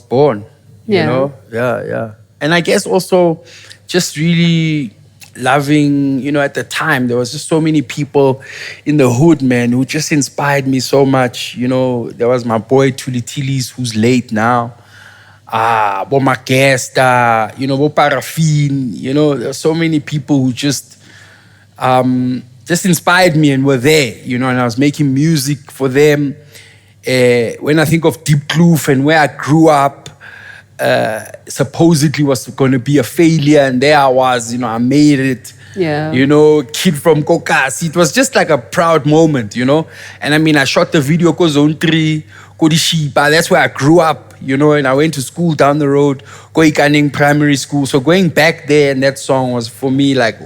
born, Yeah. Yeah. And I guess also just really loving, at the time, there was just so many people in the hood, man, who just inspired me so much. There was my boy Tuli Tilis, who's late now. Bo Makesta, Bo Paraffin, there's so many people who just inspired me and were there, and I was making music for them. When I think of Deep Kloof and where I grew up, supposedly was going to be a failure, and there I was, I made it. Yeah. Kid from Kokasi. It was just like a proud moment, And I mean, I shot the video ko Zone 3, Kodishipa. That's where I grew up, you know, and I went to school down the road, Koikaning Primary School. So going back there and that song was for me like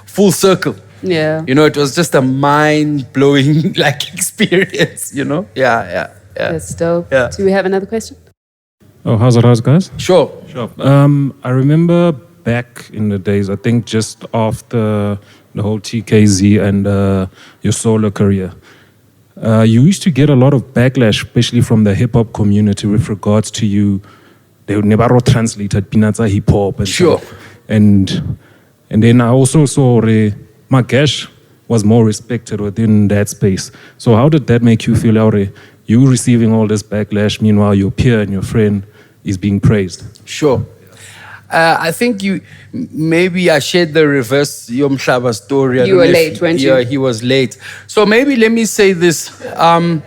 full circle. Yeah. You know, it was just a mind-blowing like experience, you know? Yeah. That's dope. Yeah. Do we have another question? Oh, how's it, guys? Sure. I remember back in the days, I think just after the whole TKZee and your solo career, you used to get a lot of backlash, especially from the hip hop community, with regards to you. They would never translate Pinatsa hip hop and Sure. stuff. And then I also saw Magash was more respected within that space. So how did that make you feel, Aure? You receiving all this backlash, meanwhile your peer and your friend is being praised. Sure. I think maybe I shared the reverse Yom Shaba story. You were late, weren't you? Yeah, he was late. So maybe let me say this. Now,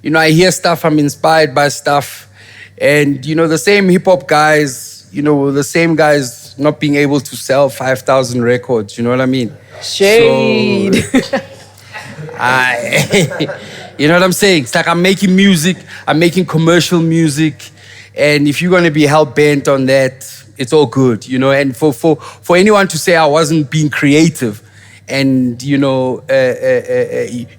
you know, I hear stuff, I'm inspired by stuff. And, you know, the same hip hop guys, you know, the same guys not being able to sell 5,000 records, you know what I mean? Shade. So, you know what I'm saying? It's like I'm making music, I'm making commercial music, and if you're gonna be hell bent on that, it's all good, you know. And for anyone to say I wasn't being creative, and you know,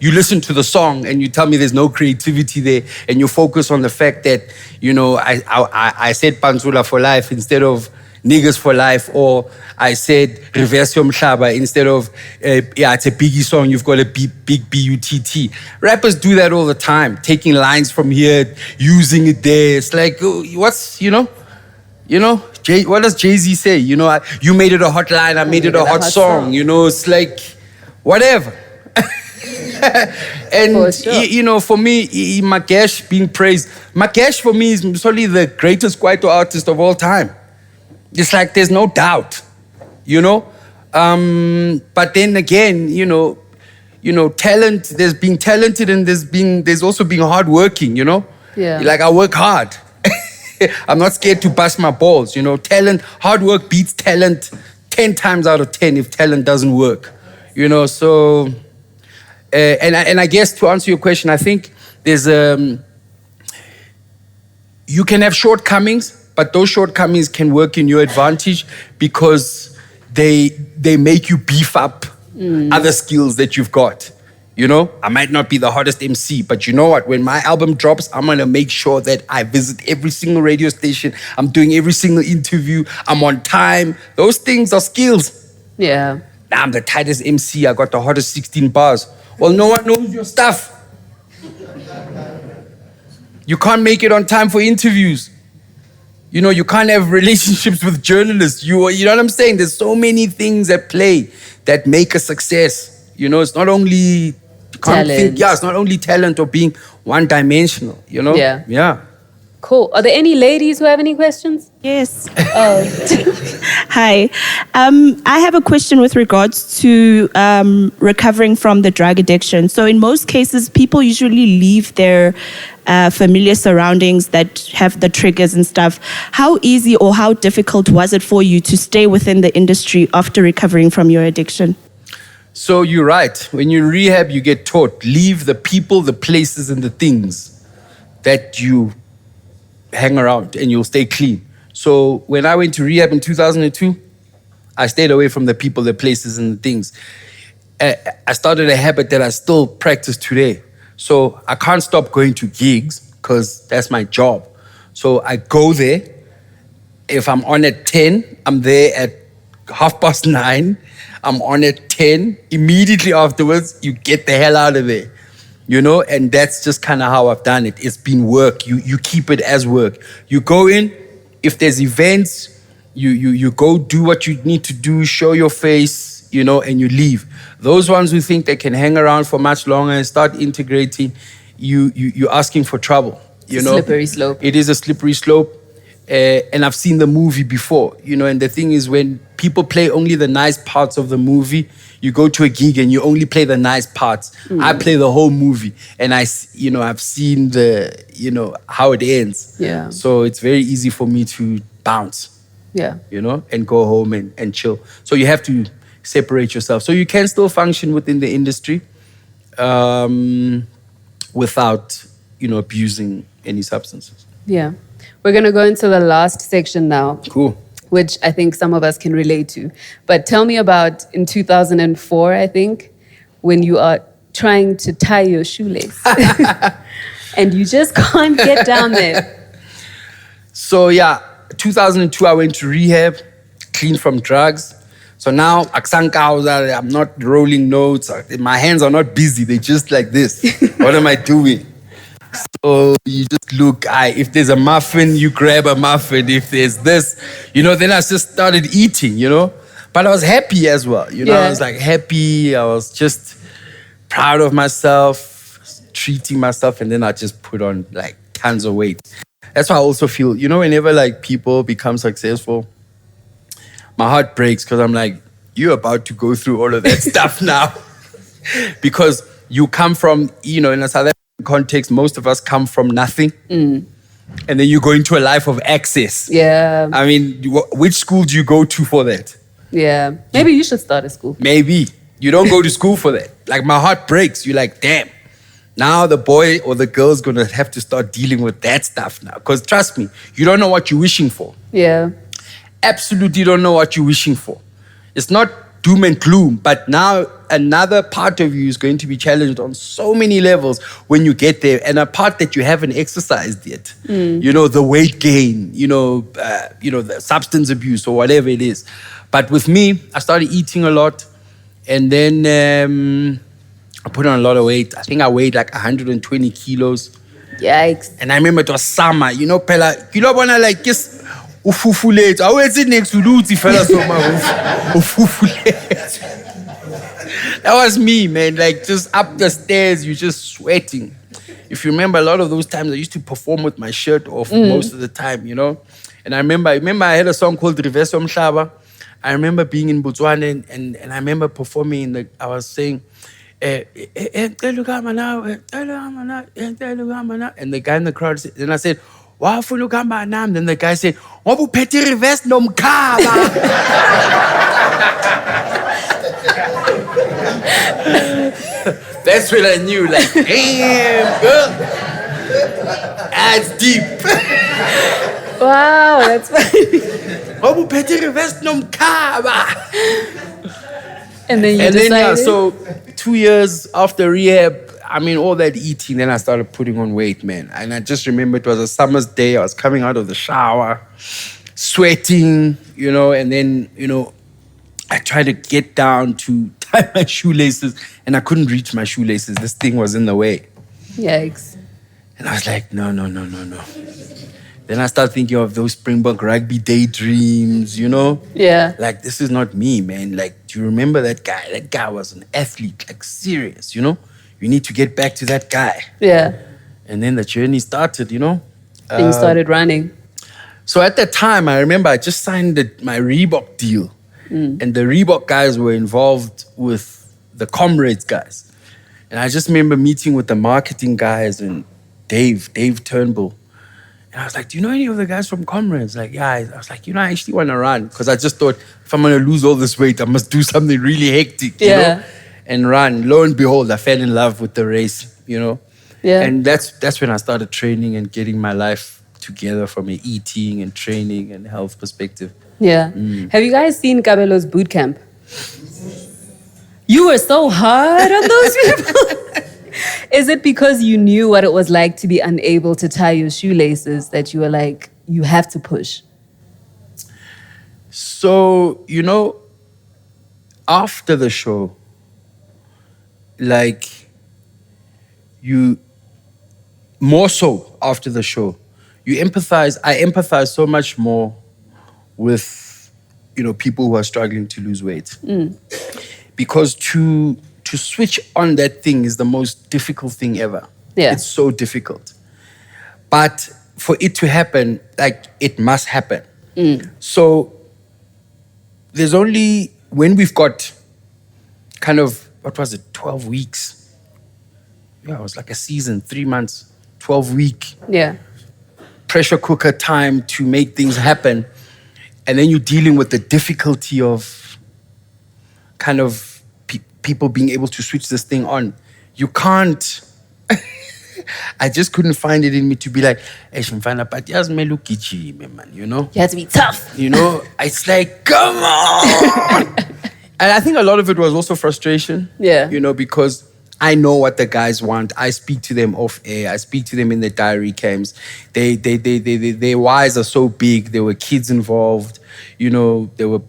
you listen to the song and you tell me there's no creativity there, and you focus on the fact that, you know, I said Pantsula for life instead of niggas for life, or I said reverse your mhlaba instead of yeah, it's a Biggie song, you've got a big B-U-T-T. Rappers do that all the time, taking lines from here, using it there. It's like, what's, you know, what does Jay-Z say? You know, you made it a hot line, I made it a hot song. You know, it's like, whatever. And, Sure. you know, for me, Magash being praised, Magash for me is probably the greatest kwaito artist of all time. It's like there's no doubt, you know. But then again, you know, talent. There's being talented and there's also being hardworking. You know, Yeah. Like I work hard. I'm not scared to bust my balls. You know, talent, hard work beats talent 10 times out of 10 if talent doesn't work. You know, so and I guess to answer your question, I think there's you can have shortcomings. But those shortcomings can work in your advantage because they make you beef up other skills that you've got. You know, I might not be the hottest MC, but you know what? When my album drops, I'm gonna make sure that I visit every single radio station. I'm doing every single interview. I'm on time. Those things are skills. Yeah. Nah, I'm the tightest MC. I got the hottest 16 bars. Well, no one knows your stuff. You can't make it on time for interviews. You know, you can't have relationships with journalists. You know what I'm saying? There's so many things at play that make a success. You know, it's not only Talent. it's not only talent or being one-dimensional. You know? Yeah. Yeah. Cool. Are there any ladies who have any questions? Yes. Hi. I have a question with regards to recovering from the drug addiction. So in most cases, people usually leave their familiar surroundings that have the triggers and stuff. How easy or how difficult was it for you to stay within the industry after recovering from your addiction? So you're right. When you rehab, you get taught, leave the people, the places, and the things that you hang around and you'll stay clean. So when I went to rehab in 2002, I stayed away from the people, the places, and the things. I started a habit that I still practice today. So I can't stop going to gigs because that's my job. So I go there. If I'm on at 10, I'm there at 9:30. I'm on at 10. Immediately afterwards, you get the hell out of there. You know, and that's just kind of how I've done it. It's been work. You keep it as work. You go in, if there's events, you go do what you need to do, show your face, you know, and you leave. Those ones who think they can hang around for much longer and start integrating, you're asking for trouble. You know, Slippery slope. It is a slippery slope. And I've seen the movie before, you know, and the thing is when people play only the nice parts of the movie, you go to a gig and you only play the nice parts. I play the whole movie and I've seen how it ends. Yeah. So it's very easy for me to bounce, Yeah. you know, and go home and chill. So you have to separate yourself. So you can still function within the industry, without, abusing any substances. Yeah. We're going to go into the last section now. Cool. Which I think some of us can relate to. But tell me about in 2004, I think, when you are trying to tie your shoelace. And you just can't get down there. So yeah, 2002, I went to rehab, clean from drugs. So now, I'm not rolling notes. My hands are not busy. They're just like this. What am I doing? So you just look, if there's a muffin, you grab a muffin. If there's this, then I just started eating, But I was happy as well, I was like happy. I was just proud of myself, treating myself. And then I just put on like tons of weight. That's why I also feel, whenever like people become successful, my heart breaks because I'm like, you're about to go through all of that stuff now. Because you come from, in a South African context, most of us come from nothing. And then you go into a life of access. Yeah. I mean, which school do you go to for that? Yeah. Maybe you should start a school. Maybe. You don't go to school for that. Like, my heart breaks. You're like, damn. Now the boy or the girl's going to have to start dealing with that stuff now. Because trust me, you don't know what you're wishing for. Yeah. Absolutely don't know what you're wishing for. It's not doom and gloom, but now another part of you is going to be challenged on so many levels when you get there, and a part that you haven't exercised yet. The weight gain, the substance abuse or whatever it is. But with me, I started eating a lot, and then I put on a lot of weight. I think I weighed like 120 kilos. Yikes. And I remember it was summer, Pella, wanna like just ufufulate. I always sit next to Luti fella so ufufulate. That was me, man. Like just up the stairs, you're just sweating. If you remember, a lot of those times I used to perform with my shirt off most of the time, And I remember I had a song called Reverse Omhlaba. I remember being in Botswana and I remember performing I was saying, and the guy in the crowd said, then I said, wow, then the guy said, Wabu Petty Reverse Nomkaba. That's when I knew, like, damn, girl. That's deep. Wow, that's funny. Wabu Petty Reverse Nomkaba. And then you decided? So 2 years after rehab, I mean, all that eating, then I started putting on weight, man. And I just remember it was a summer's day. I was coming out of the shower, sweating, and then, I tried to get down to tie my shoelaces, and I couldn't reach my shoelaces. This thing was in the way. Yikes. And I was like, no. Then I started thinking of those Springbok rugby daydreams, Yeah. Like, this is not me, man. Like, do you remember that guy? That guy was an athlete, like serious, You need to get back to that guy. Yeah. And then the journey started, Things started running. So at that time, I remember I just signed my Reebok deal. And the Reebok guys were involved with the Comrades guys. And I just remember meeting with the marketing guys and Dave Turnbull. And I was like, do you know any of the guys from Comrades? Like, yeah. I was like, I actually want to run. Because I just thought, if I'm going to lose all this weight, I must do something really hectic, you know? And run. Lo and behold, I fell in love with the race, Yeah. And that's when I started training and getting my life together from an eating and training and health perspective. Yeah. Have you guys seen Kabelo's boot camp? You were so hard on those people. Is it because you knew what it was like to be unable to tie your shoelaces that you were like, you have to push? So, after the show, like, more so after the show, I empathize so much more with, people who are struggling to lose weight. Because to switch on that thing is the most difficult thing ever. Yeah. It's so difficult. But for it to happen, like, it must happen. So there's only, when we've got kind of, 12 weeks? Yeah, it was like a season, 3 months, 12-week. Yeah. Pressure cooker time to make things happen. And then you're dealing with the difficulty of kind of people being able to switch this thing on. you can't. I just couldn't find it in me to be like, hey, Shimfana, but yes, man, you know? You have to be tough. You know, it's like, come on. And I think a lot of it was also frustration. Yeah. You know, because I know what the guys want. I speak to them off air. I speak to them in the diary camps. Their whys are so big. There were kids involved. You know, there were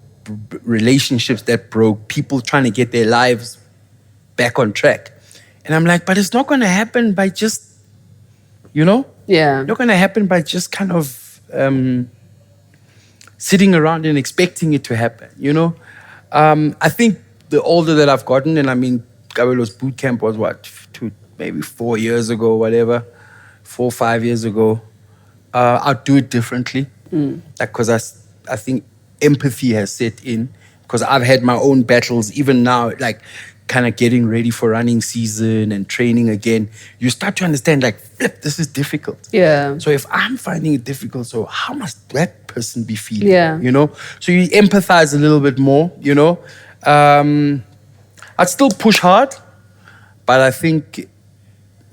relationships that broke. People trying to get their lives back on track. And I'm like, but it's not going to happen by just, you know? Yeah. Not going to happen by just kind of sitting around and expecting it to happen, you know? I think the older that I've gotten, and I mean, Kabelo's boot camp was what, maybe 4 years ago, whatever, 4 or 5 years ago. I'll do it differently. Because I think empathy has set in. Because I've had my own battles, even now, like kind of getting ready for running season and training again. You start to understand, like, flip, this is difficult. Yeah. So if I'm finding it difficult, so how must that person be feeling? Yeah. You know? So you empathize a little bit more, you know? I'd still push hard, but I think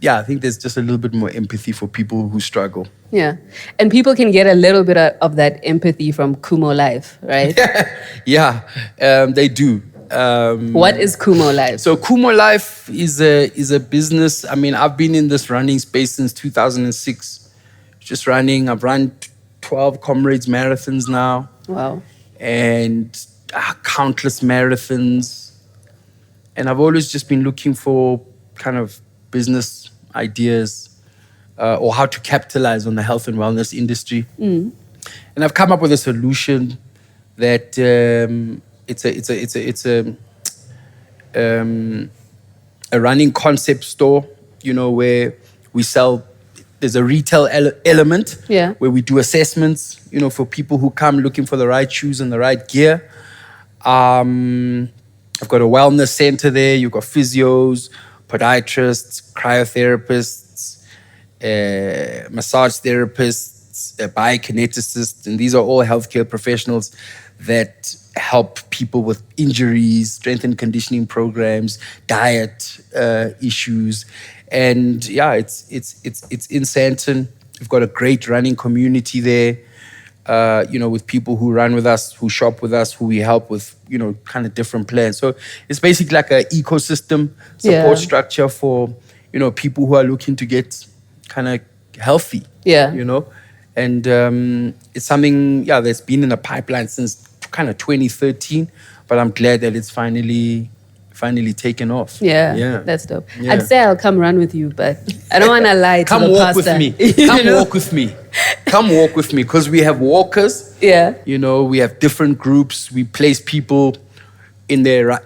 there's just a little bit more empathy for people who struggle. Yeah. And people can get a little bit of that empathy from Kumo Life, right? Yeah, they do. What is Kumo Life? So Kumo Life is a business. I mean, I've been in this running space since 2006. Just running. I've run 12 Comrades marathons now. Wow. And countless marathons. And I've always just been looking for kind of business ideas or how to capitalize on the health and wellness industry. And I've come up with a solution that it's a running concept store, you know, where we sell. There's a retail element where we do assessments, you know, for people who come looking for the right shoes and the right gear. I've got a wellness center there. You've got physios, podiatrists, cryotherapists, massage therapists, biokineticists, and these are all healthcare professionals that help people with injuries, strength and conditioning programs, diet issues. And yeah, it's in Sandton. We've got a great running community there, you know, with people who run with us, who shop with us, who we help with, you know, kind of different plans. So it's basically like an ecosystem support structure for, you know, people who are looking to get kind of healthy, you know. And it's something, that's been in the pipeline since kind of 2013, but I'm glad that it's finally taken off. Yeah, that's dope. I'd say I'll come run with you, but I don't want to lie to the pastor. Come walk with me. Come walk with me. Come walk with me, because we have walkers. Yeah. You know, we have different groups. We place people in their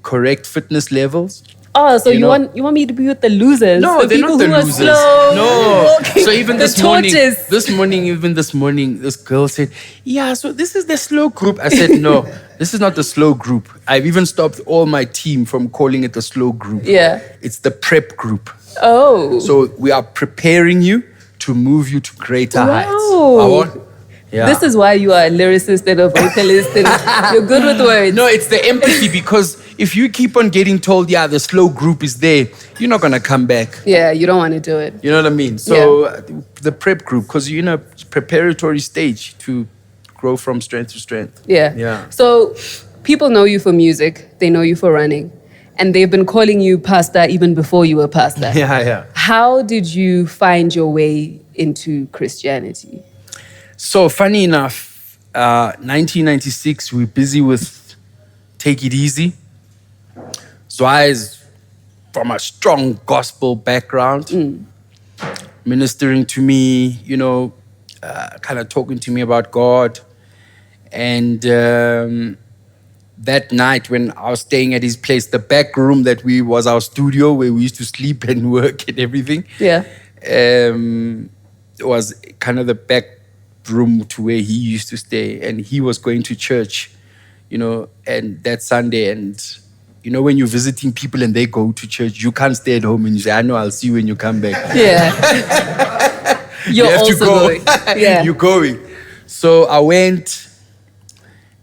correct fitness levels. Oh, so you want me to be with the losers? No, the they're people not the who are losers. slow, No. walking, So even the this morning, tortoise. this morning, this girl said, so this is the slow group. I said, no, this is not the slow group. I've even stopped all my team from calling it the slow group. Yeah. It's the prep group. Oh. So we are preparing you to move you to greater heights. Wow. Yeah. This is why you are a lyricist and a vocalist and you're good with words. No, it's the empathy, because if you keep on getting told, the slow group is there, you're not going to come back. Yeah, you don't want to do it. You know what I mean? So the prep group, because you're in a preparatory stage to grow from strength to strength. Yeah. So people know you for music. They know you for running. And they've been calling you pastor even before you were pastor. Yeah. How did you find your way into Christianity? So funny enough, 1996, we're busy with Take It Easy. Zwai is from a strong gospel background, ministering to me, you know, kind of talking to me about God. And that night when I was staying at his place, the back room that was our studio where we used to sleep and work and everything. Yeah. It was kind of the back room to where he used to stay, and he was going to church, you know, and that Sunday. And you know, when you're visiting people and they go to church, you can't stay at home and you say, I know, I'll see you when you come back. Yeah. You have also to go. going. Yeah. You're going. So I went,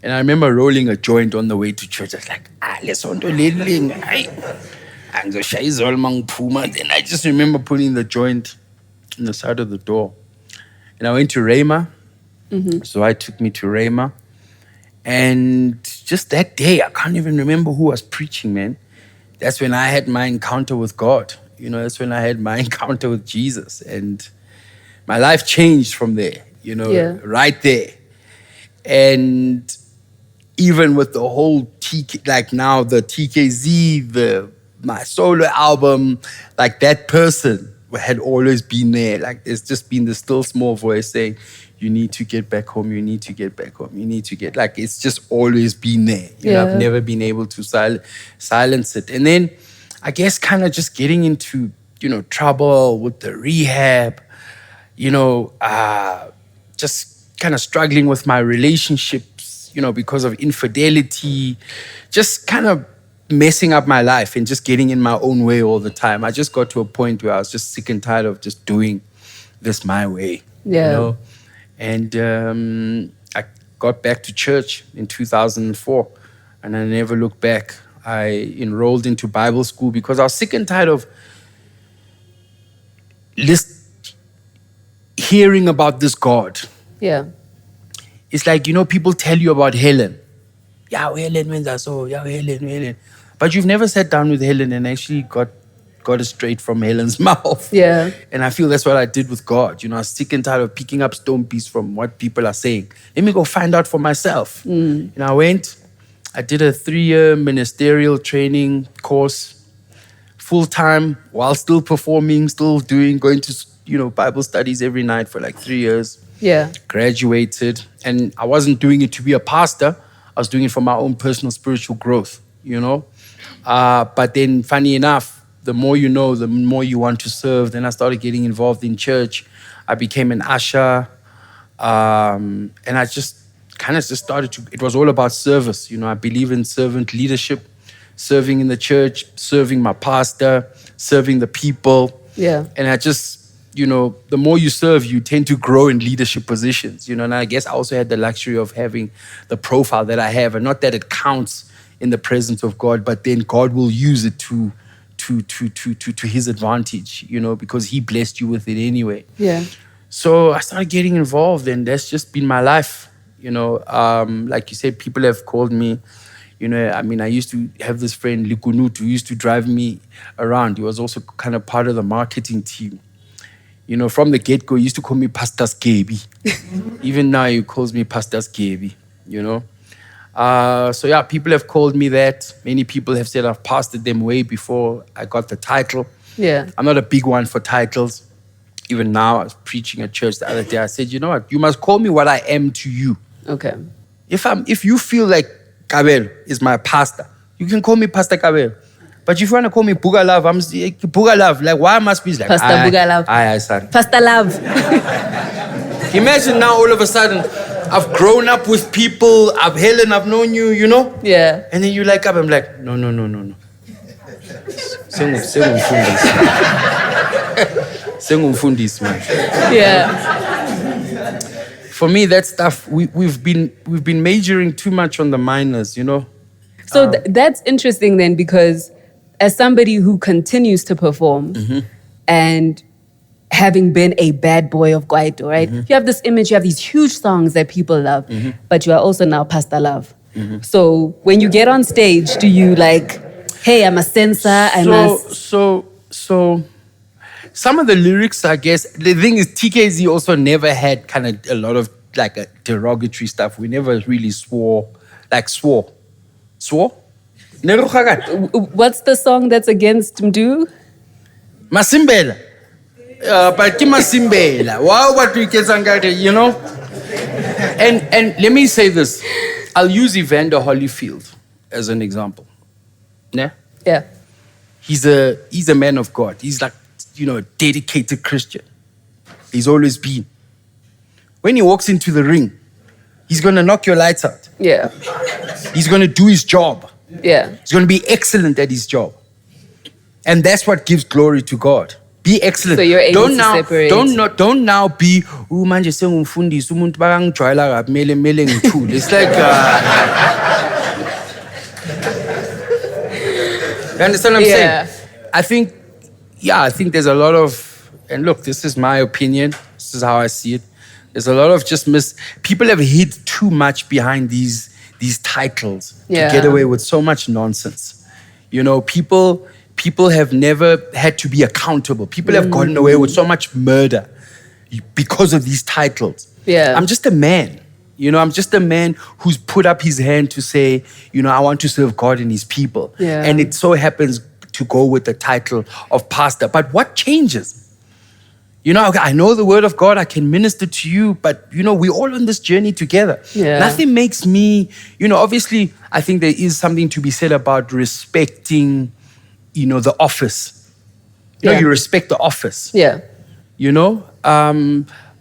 and I remember rolling a joint on the way to church. I was like, let's on to leading. And then I just remember putting the joint on the side of the door. And I went to Rhema. So I took me to Rhema. And just that day, I can't even remember who was preaching, man. That's when I had my encounter with God. You know, that's when I had my encounter with Jesus. And my life changed from there, you know, right there. And even with the whole like now the TKZee, my solo album, like that person had always been there. Like there's just been this still small voice saying, you need to get back home, you need to get back home, you need to get, like it's just always been there. You know, I've never been able to silence it. And then I guess kind of just getting into, you know, trouble with the rehab, you know, just kind of struggling with my relationships, you know, because of infidelity, just kind of messing up my life and just getting in my own way all the time. I just got to a point where I was just sick and tired of just doing this my way, you know? And I got back to church in 2004 and I never looked back. I enrolled into Bible school because I was sick and tired of hearing about this God. Yeah. It's like, you know, people tell you about Helen. Yeah, Helen wins us all. Yeah, Helen. But you've never sat down with Helen and actually got it straight from Helen's mouth. Yeah. And I feel that's what I did with God. You know, I was sick and tired of picking up stone pieces from what people are saying. Let me go find out for myself. And I did a 3-year ministerial training course, full-time, while still performing, going to, you know, Bible studies every night for like 3 years. Yeah. Graduated. And I wasn't doing it to be a pastor. I was doing it for my own personal spiritual growth, you know. But then, funny enough, the more you know, the more you want to serve. Then I started getting involved in church. I became an usher. And I just started to, it was all about service. You know, I believe in servant leadership, serving in the church, serving my pastor, serving the people. Yeah. And I just, you know, the more you serve, you tend to grow in leadership positions, you know, and I guess I also had the luxury of having the profile that I have, and not that it counts in the presence of God, but then God will use it to his advantage, you know, because he blessed you with it anyway. Yeah. So I started getting involved, and that's just been my life, you know. Like you said, people have called me, you know, I mean, I used to have this friend, Likunut, who used to drive me around. He was also kind of part of the marketing team. You know, from the get-go, he used to call me Pastor Skebi. Even now, he calls me Pastor Skebi, you know. So yeah, people have called me that. Many people have said I've pastored them way before I got the title. Yeah. I'm not a big one for titles. Even now, I was preaching at church the other day. I said, you know what? You must call me what I am to you. Okay. If you feel like Kabelo is my pastor, you can call me Pastor Kabelo. But if you want to call me Bougaluv, I'm Bougaluv. Like, why must be like Pastor Bougaluv? Aye, sorry. Pastor Love. Imagine now all of a sudden, I've grown up with people, Helen, I've known you, you know? Yeah. And then you like up, I'm like, no. Sengumfundisi, man. Yeah. For me, that stuff, we've been majoring too much on the minors, you know? So that's interesting then, because as somebody who continues to perform and having been a bad boy of kwaito, right? You have this image, you have these huge songs that people love, but you are also now Pastor Love. So when you get on stage, do you like, hey, I'm a censor, So some of the lyrics, I guess, the thing is TKZee also never had kind of a lot of like a derogatory stuff. We never really swore. Swore? What's the song that's against Mdu? Masimbela. But Masimbela. Wow, what we get, you know? And let me say this. I'll use Evander Holyfield as an example. Yeah? Yeah. He's a man of God. He's like, you know, a dedicated Christian. He's always been. When he walks into the ring, he's going to knock your lights out. Yeah. He's going to do his job. Yeah. He's going to be excellent at his job. And that's what gives glory to God. Be excellent. So you're able to separate. Don't now be, manje sengumfundisi umuntu bakangijwayela kumele ngithule. It's like you understand what I'm saying? I think there's a lot of, and look, this is my opinion. This is how I see it. There's a lot of people have hid too much behind these titles to get away with so much nonsense. You know, people have never had to be accountable. People have gotten away with so much murder because of these titles. Yeah. I'm just a man. You know, I'm just a man who's put up his hand to say, you know, I want to serve God and his people. Yeah. And it so happens to go with the title of pastor. But what changes? You know, I know the word of God, I can minister to you, but, you know, we're all on this journey together. Yeah. Nothing makes me, you know, obviously, I think there is something to be said about respecting, you know, the office. You know, you respect the office. Yeah. You know?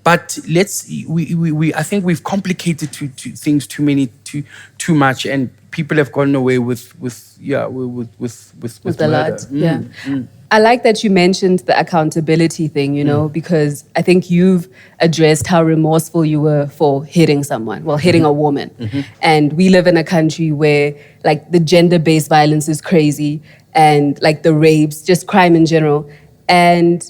But I think we've complicated things too much, and people have gone away with a murder. lot. Yeah. I like that you mentioned the accountability thing, you know, because I think you've addressed how remorseful you were for hitting someone, hitting a woman. And we live in a country where, like, the gender-based violence is crazy, and, like, the rapes, just crime in general. And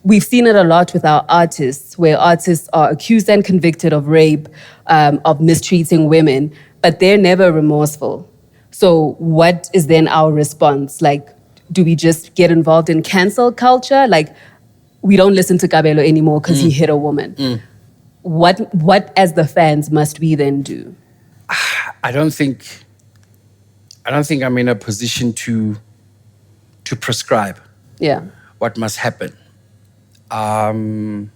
we've seen it a lot with our artists, where artists are accused and convicted of rape, of mistreating women, but they're never remorseful. So what is then our response? Like, do we just get involved in cancel culture? Like, we don't listen to Kabelo anymore because he hit a woman. What as the fans must we then do? I don't think I'm in a position to prescribe what must happen. I've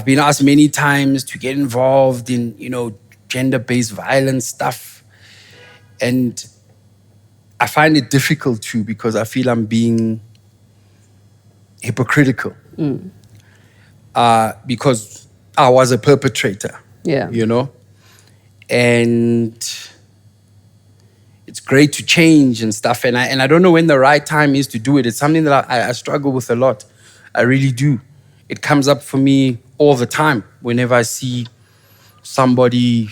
been asked many times to get involved in, you know, gender-based violence stuff. And I find it difficult too, because I feel I'm being hypocritical. Because I was a perpetrator. Yeah. You know? And it's great to change and stuff. And I don't know when the right time is to do it. It's something that I struggle with a lot. I really do. It comes up for me all the time whenever I see somebody,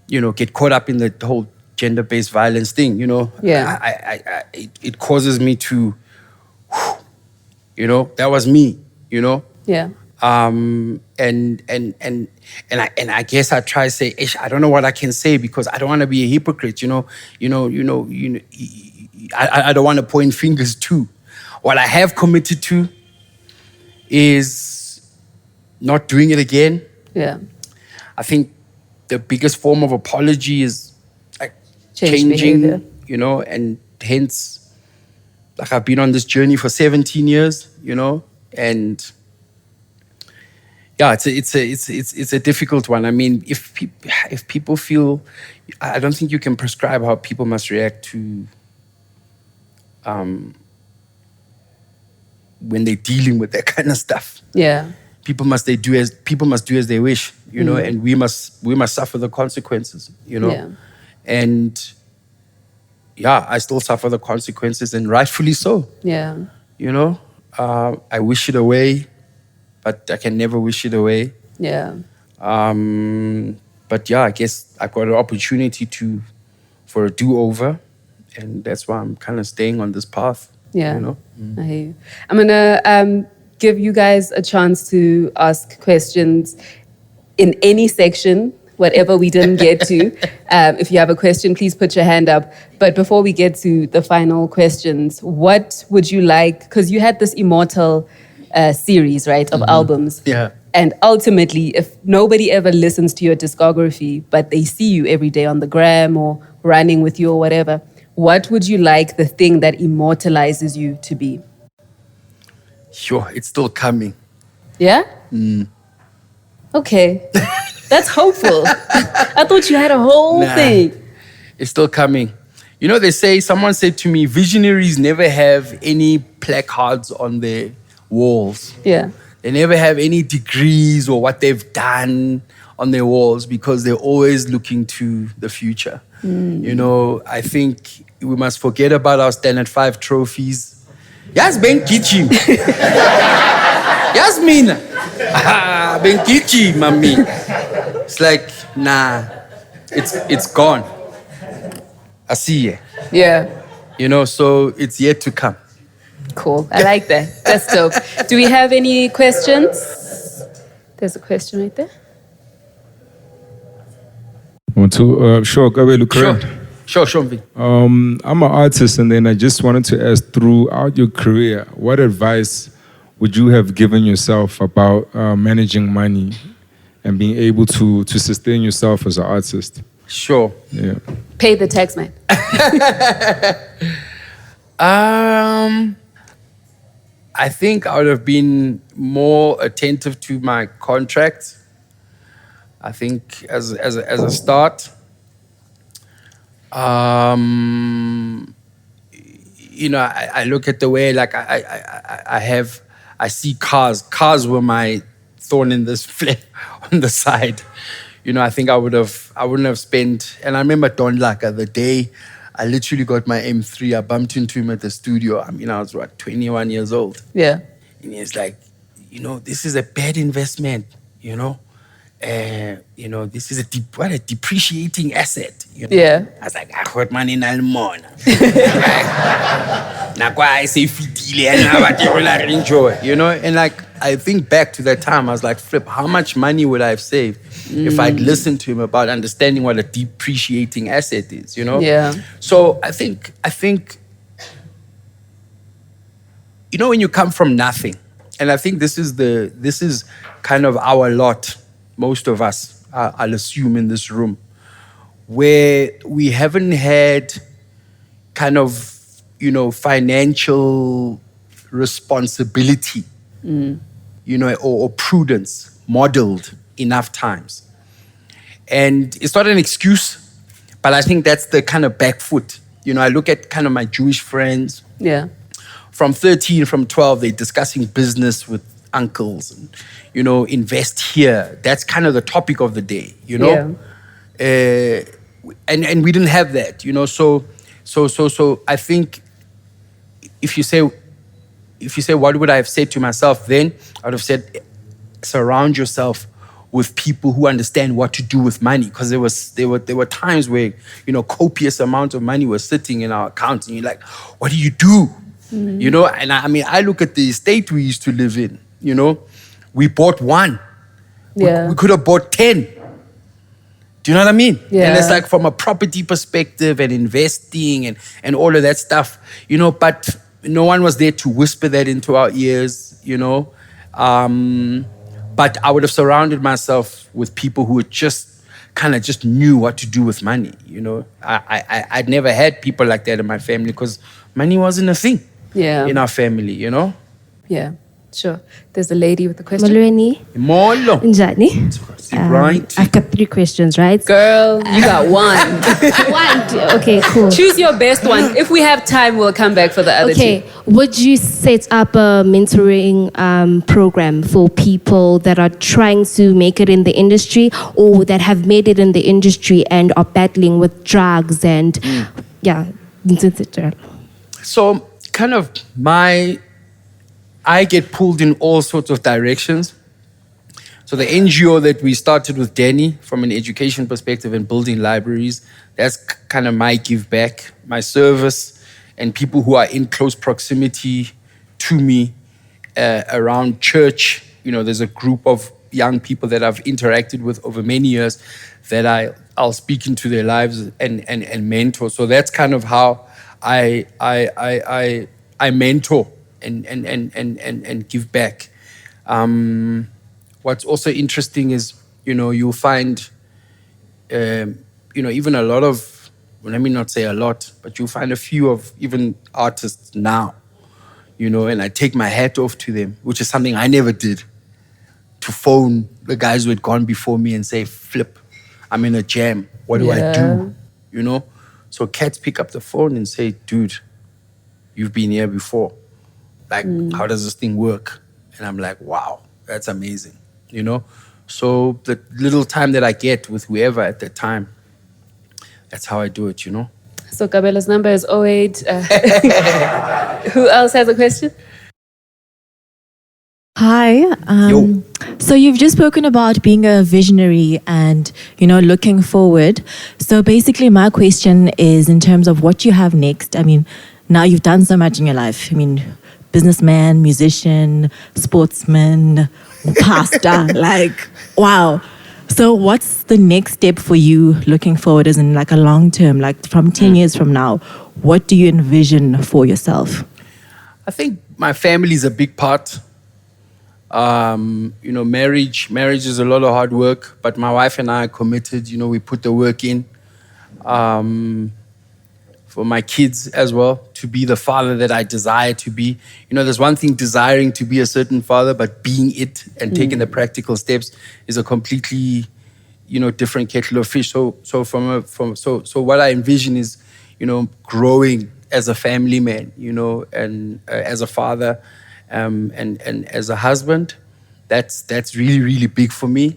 you know, get caught up in the whole gender-based violence thing, you know. Yeah. It causes me to, you know, that was me, you know. Yeah. And I guess I try to say, I don't know what I can say, because I don't want to be a hypocrite, you know. I don't want to point fingers too. What I have committed to is not doing it again. Yeah. I think the biggest form of apology is like Change changing, behavior. you know, and hence, like, I've been on this journey for 17 years, you know, and yeah, it's a difficult one. I mean, if people feel, I don't think you can prescribe how people must react to when they're dealing with that kind of stuff. Yeah. People must do as they wish, you know, and we must suffer the consequences, you know. Yeah. And yeah, I still suffer the consequences, and rightfully so. Yeah. You know, I wish it away, but I can never wish it away. Yeah. But yeah, I guess I got an opportunity for a do-over, and that's why I'm kind of staying on this path. Yeah. You know? I hear you. I'm gonna give you guys a chance to ask questions in any section, whatever we didn't get to. If you have a question, please put your hand up. But before we get to the final questions, what would you like? Because you had this immortal series, right, of albums. Yeah. And ultimately, if nobody ever listens to your discography, but they see you every day on the gram or running with you or whatever, what would you like the thing that immortalizes you to be? Sure, it's still coming. Yeah? Okay. That's hopeful. I thought you had a whole thing. It's still coming. You know, someone said to me, visionaries never have any placards on their walls. Yeah. They never have any degrees or what they've done on their walls, because they're always looking to the future. You know, I think we must forget about our Standard 5 trophies. Yes, Ben Kichi. Yes, Mina. Ben Kichi, mami. It's like, nah, it's gone. asiye. Yeah. You know, so it's yet to come. Cool. I like that. That's dope. Do we have any questions? There's a question right there. Want to sure, Kabelo, Sure. correct? Sure, Mvi. I'm an artist, and then I just wanted to ask, throughout your career, what advice would you have given yourself about managing money and being able to sustain yourself as an artist? Sure. Yeah. Pay the tax man. I think I would have been more attentive to my contracts. I think as a start, you know, I look at the way, like I see cars. Cars were my thorn in this flesh on the side. You know, I think I wouldn't have spent. And I remember Don Laka, the day I literally got my M3. I bumped into him at the studio. I mean, I was 21 years old. Yeah. And he's like, you know, this is a bad investment, you know. You know, this is a depreciating asset. You know? Yeah. I was like, I got money in Almona. I say enjoy, you know. And like, I think back to that time, I was like, flip, how much money would I have saved if I'd listened to him about understanding what a depreciating asset is, you know? Yeah. So I think, you know, when you come from nothing, and I think this is kind of our lot, most of us, I'll assume in this room, where we haven't had kind of, you know, financial responsibility, you know, or prudence modeled enough times. And it's not an excuse, but I think that's the kind of back foot. You know, I look at kind of my Jewish friends. Yeah. From 13, from 12, they're discussing business with uncles and, you know, invest here. That's kind of the topic of the day, you know? Yeah. And we didn't have that, you know? So I think if you say, what would I have said to myself then? I would have said, surround yourself with people who understand what to do with money. Because there were times where, you know, copious amounts of money was sitting in our accounts and you're like, what do you do? You know, and I mean, I look at the estate we used to live in, you know, we bought one. Yeah. We could have bought 10. Do you know what I mean? Yeah. And it's like from a property perspective and investing and all of that stuff, you know, but no one was there to whisper that into our ears, you know. But I would have surrounded myself with people who just knew what to do with money, you know. I'd never had people like that in my family because money wasn't a thing in our family, you know. Yeah, sure. There's a lady with a question. Molweni. Molo. Njani? Right. I've got 3 questions, right? Girl, you got one. One. Okay, cool. Choose your best one. If we have time, we'll come back for the other Okay, two. would you set up a mentoring program for people that are trying to make it in the industry or that have made it in the industry and are battling with drugs and So kind of I get pulled in all sorts of directions. So the NGO that we started with Benni from an education perspective and building libraries, that's kind of my give back, my service, and people who are in close proximity to me around church. You know, there's a group of young people that I've interacted with over many years that I'll speak into their lives and mentor. So that's kind of how I mentor and give back. What's also interesting is, you know, you'll find, you know, even a lot of, let me not say a lot, but you'll find a few of even artists now, you know, and I take my hat off to them, which is something I never did, to phone the guys who had gone before me and say, flip, I'm in a jam. What do I do? You know? So cats pick up the phone and say, dude, you've been here before. Like, how does this thing work? And I'm like, wow, that's amazing, you know? So the little time that I get with whoever at that time, that's how I do it, you know? So Kabelo's number is 08. Who else has a question? Hi. Yo. So you've just spoken about being a visionary and, looking forward. So basically my question is in terms of what you have next. I mean, now you've done so much in your life. I mean, businessman, musician, sportsman, pastor, wow. So what's the next step for you looking forward as in a long term, from 10 years from now? What do you envision for yourself? I think my family is a big part. Marriage is a lot of hard work, but my wife and I are committed. We put the work in for my kids as well, to be the father that I desire to be. There's one thing desiring to be a certain father, but being it and taking the practical steps is a completely, different kettle of fish. So what I envision is, growing as a family man, and as a father, and as a husband. That's really, really big for me,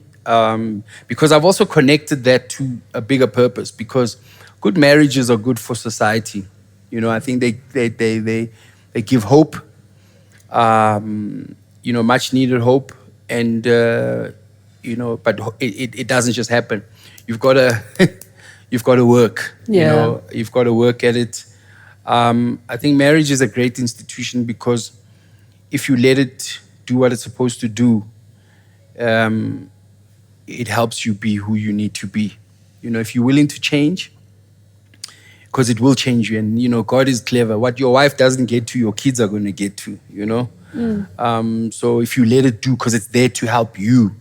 because I've also connected that to a bigger purpose, because good marriages are good for society. I think they give hope, much needed hope, and but it doesn't just happen. You've got to work. You've got to work at it. I think marriage is a great institution because if you let it do what it's supposed to do, it helps you be who you need to be. If you're willing to change, because it will change you. And, God is clever. What your wife doesn't get to, your kids are going to get to, So if you let it do, because it's there to help you,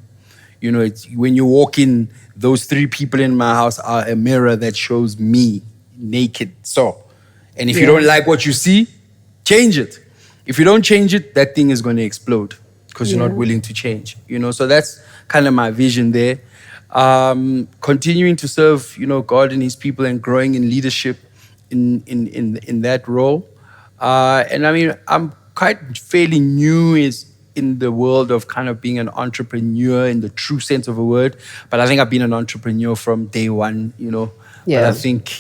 it's, when you walk in, those 3 people in my house are a mirror that shows me naked. And if you don't like what you see, change it. If you don't change it, that thing is going to explode because you're not willing to change, So that's kind of my vision there. Continuing to serve, God and His people and growing in leadership in that role. And I mean, I'm quite fairly new in the world of kind of being an entrepreneur in the true sense of a word. But I think I've been an entrepreneur from day one, Yeah. But I think,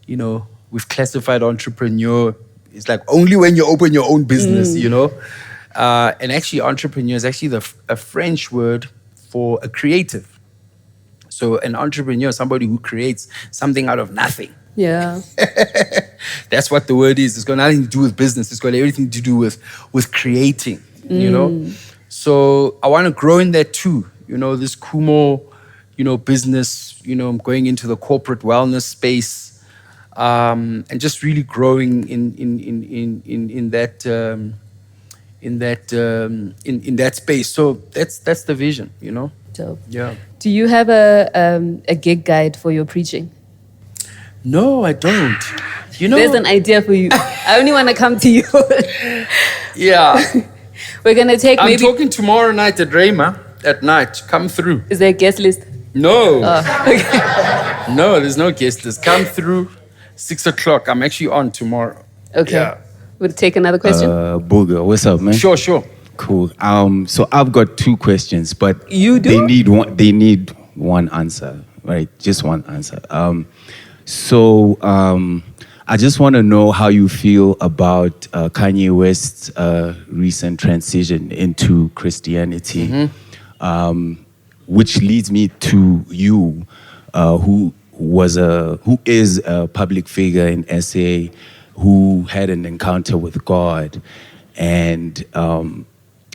we've classified entrepreneur, it's like only when you open your own business, And actually, entrepreneur is actually a French word for a creative. So an entrepreneur is somebody who creates something out of nothing. Yeah. That's what the word is. It's got nothing to do with business. It's got everything to do with creating, So I want to grow in that too. This Kumo, business, I'm going into the corporate wellness space, and just really growing in that space. So that's the vision, Dope. Yeah. Do you have a gig guide for your preaching? No, I don't. There's an idea for you. I only want to come to you. Yeah. We're going to take I'm talking tomorrow night at Rhema at night. Come through. Is there a guest list? No. Oh, okay. No, there's no guest list. Come through 6 o'clock. I'm actually on tomorrow. Okay. Yeah. We'll take another question. Booga, what's up, man? Sure. Cool. So I've got 2 questions, but you do? They need one answer, right? Just one answer. I just want to know how you feel about Kanye West's recent transition into Christianity, which leads me to you, who is a public figure in SA, who had an encounter with God, and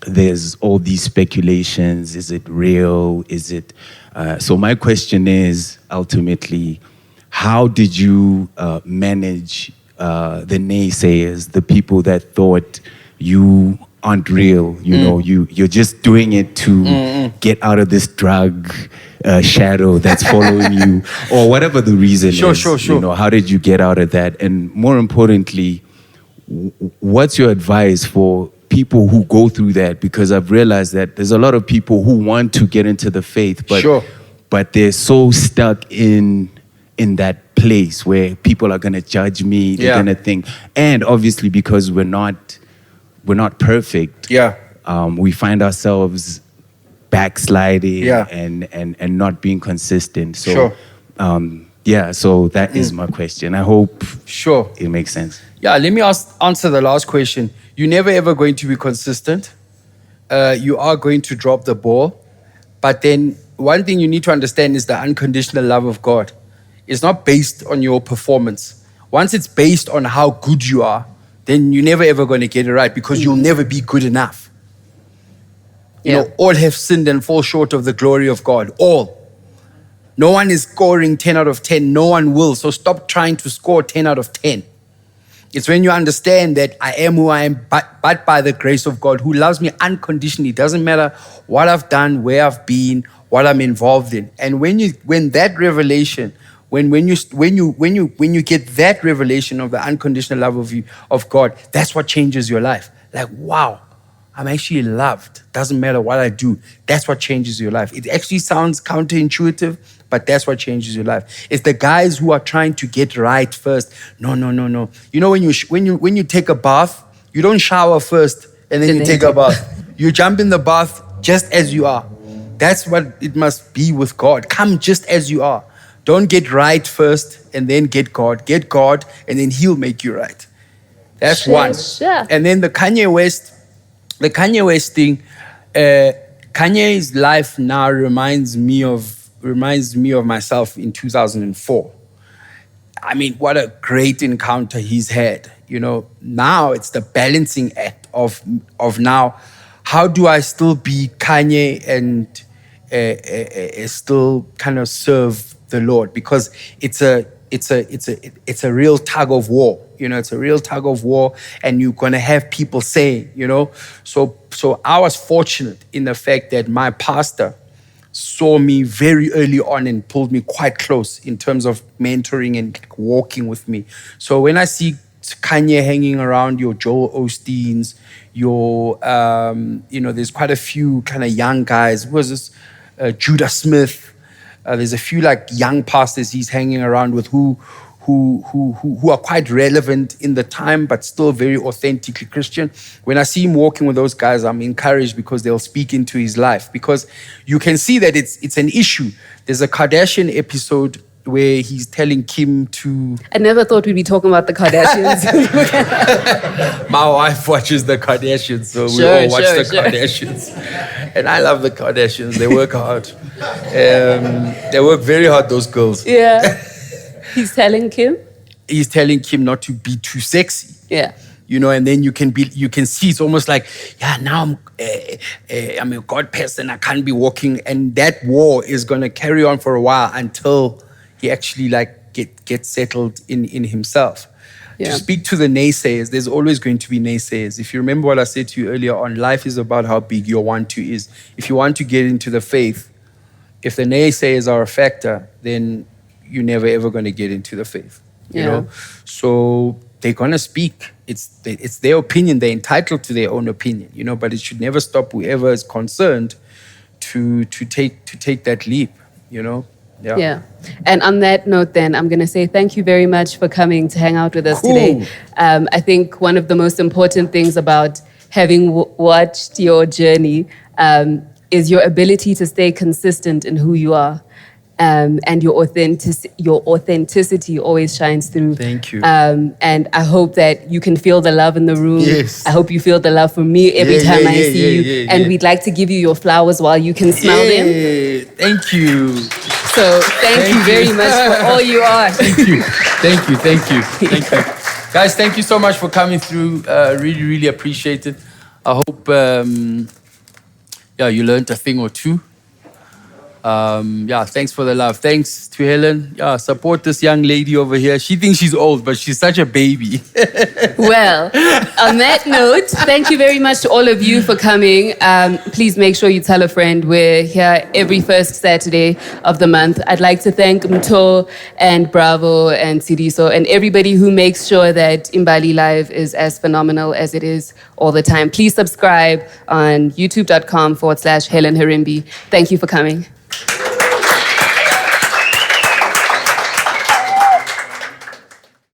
there's all these speculations. Is it real? Is it? So my question is ultimately, how did you manage the naysayers, the people that thought you aren't real? You're just doing it to get out of this drug shadow that's following you, or whatever the reason is. Sure. How did you get out of that? And more importantly, what's your advice for people who go through that? Because I've realized that there's a lot of people who want to get into the faith, but they're so stuck in that place where people are going to judge me, they're going to think, and obviously because we're not perfect, we find ourselves backsliding and not being consistent. So so that is my question. I hope it makes sense. Yeah, let me answer the last question. You're never ever going to be consistent you are going to drop the ball. But then one thing you need to understand is the unconditional love of God. It's not based on your performance. Once it's based on how good you are, then you're never ever going to get it right because you'll never be good enough. You know, all have sinned and fall short of the glory of God. All. No one is scoring 10 out of 10. No one will. So stop trying to score 10 out of 10. It's when you understand that I am who I am, but by the grace of God, who loves me unconditionally. It doesn't matter what I've done, where I've been, what I'm involved in. And when that revelation, when you get that revelation of the unconditional love of God, that's what changes your life. Like, wow, I'm actually loved. Doesn't matter what I do. That's what changes your life. It actually sounds counterintuitive, but that's what changes your life. It's the guys who are trying to get right first. No. You know, when you take a bath, you don't shower first and then you take a bath. You jump in the bath just as you are. That's what it must be with God. Come just as you are. Don't get right first and then get God. Get God and then He'll make you right. That's one. Sure. And then the Kanye West thing, Kanye's life now reminds me of myself in 2004. I mean, what a great encounter he's had. You know, now it's the balancing act of now, how do I still be Kanye and still kind of serve the Lord? Because it's a real tug of war. You know, it's a real tug of war, and you're gonna have people saying, you know. So I was fortunate in the fact that my pastor saw me very early on and pulled me quite close in terms of mentoring and walking with me. So when I see Kanye hanging around your Joel Osteens, your there's quite a few kind of young guys. Who was this? Judah Smith. There's a few like young pastors he's hanging around with who are quite relevant in the time, but still very authentically Christian. When I see him walking with those guys, I'm encouraged because they'll speak into his life. Because you can see that it's an issue. There's a Kardashian episode where he's telling Kim to... I never thought we'd be talking about the Kardashians. My wife watches the Kardashians, so we all watch the Kardashians. And I love the Kardashians. They work hard. They work very hard, those girls. Yeah. He's telling Kim? He's telling Kim not to be too sexy. Yeah. You know, and then you can see it's almost like, yeah, now I'm a God person, I can't be walking. And that war is going to carry on for a while until he actually like get settled in himself. Yeah. To speak to the naysayers, there's always going to be naysayers. If you remember what I said to you earlier on, life is about how big your want-to is. If you want to get into the faith, if the naysayers are a factor, then you're never ever going to get into the faith. You know? So they're going to speak. It's their opinion. They're entitled to their own opinion, you know, but it should never stop whoever is concerned to take that leap, you know? Yeah. And on that note, then, I'm going to say thank you very much for coming to hang out with us today. I think one of the most important things about having watched your journey is your ability to stay consistent in who you are. And your authenticity always shines through. Thank you. And I hope that you can feel the love in the room. Yes. I hope you feel the love from me every time I see you. And we'd like to give you your flowers while you can smell them. Thank you. So thank you very much for all you are. Thank you. Guys, thank you so much for coming through. Really, really appreciate it. I hope you learned a thing or two. Thanks for the love. Thanks to Helen. Support this young lady over here. She thinks she's old, but she's such a baby. Well, on that note, thank you very much to all of you for coming. Please make sure you tell a friend. We're here every first Saturday of the month. I'd like to thank Mto and Bravo and Siriso and everybody who makes sure that Imbali Live is as phenomenal as it is all the time. Please subscribe on youtube.com/Helen Herimbi. Thank you for coming.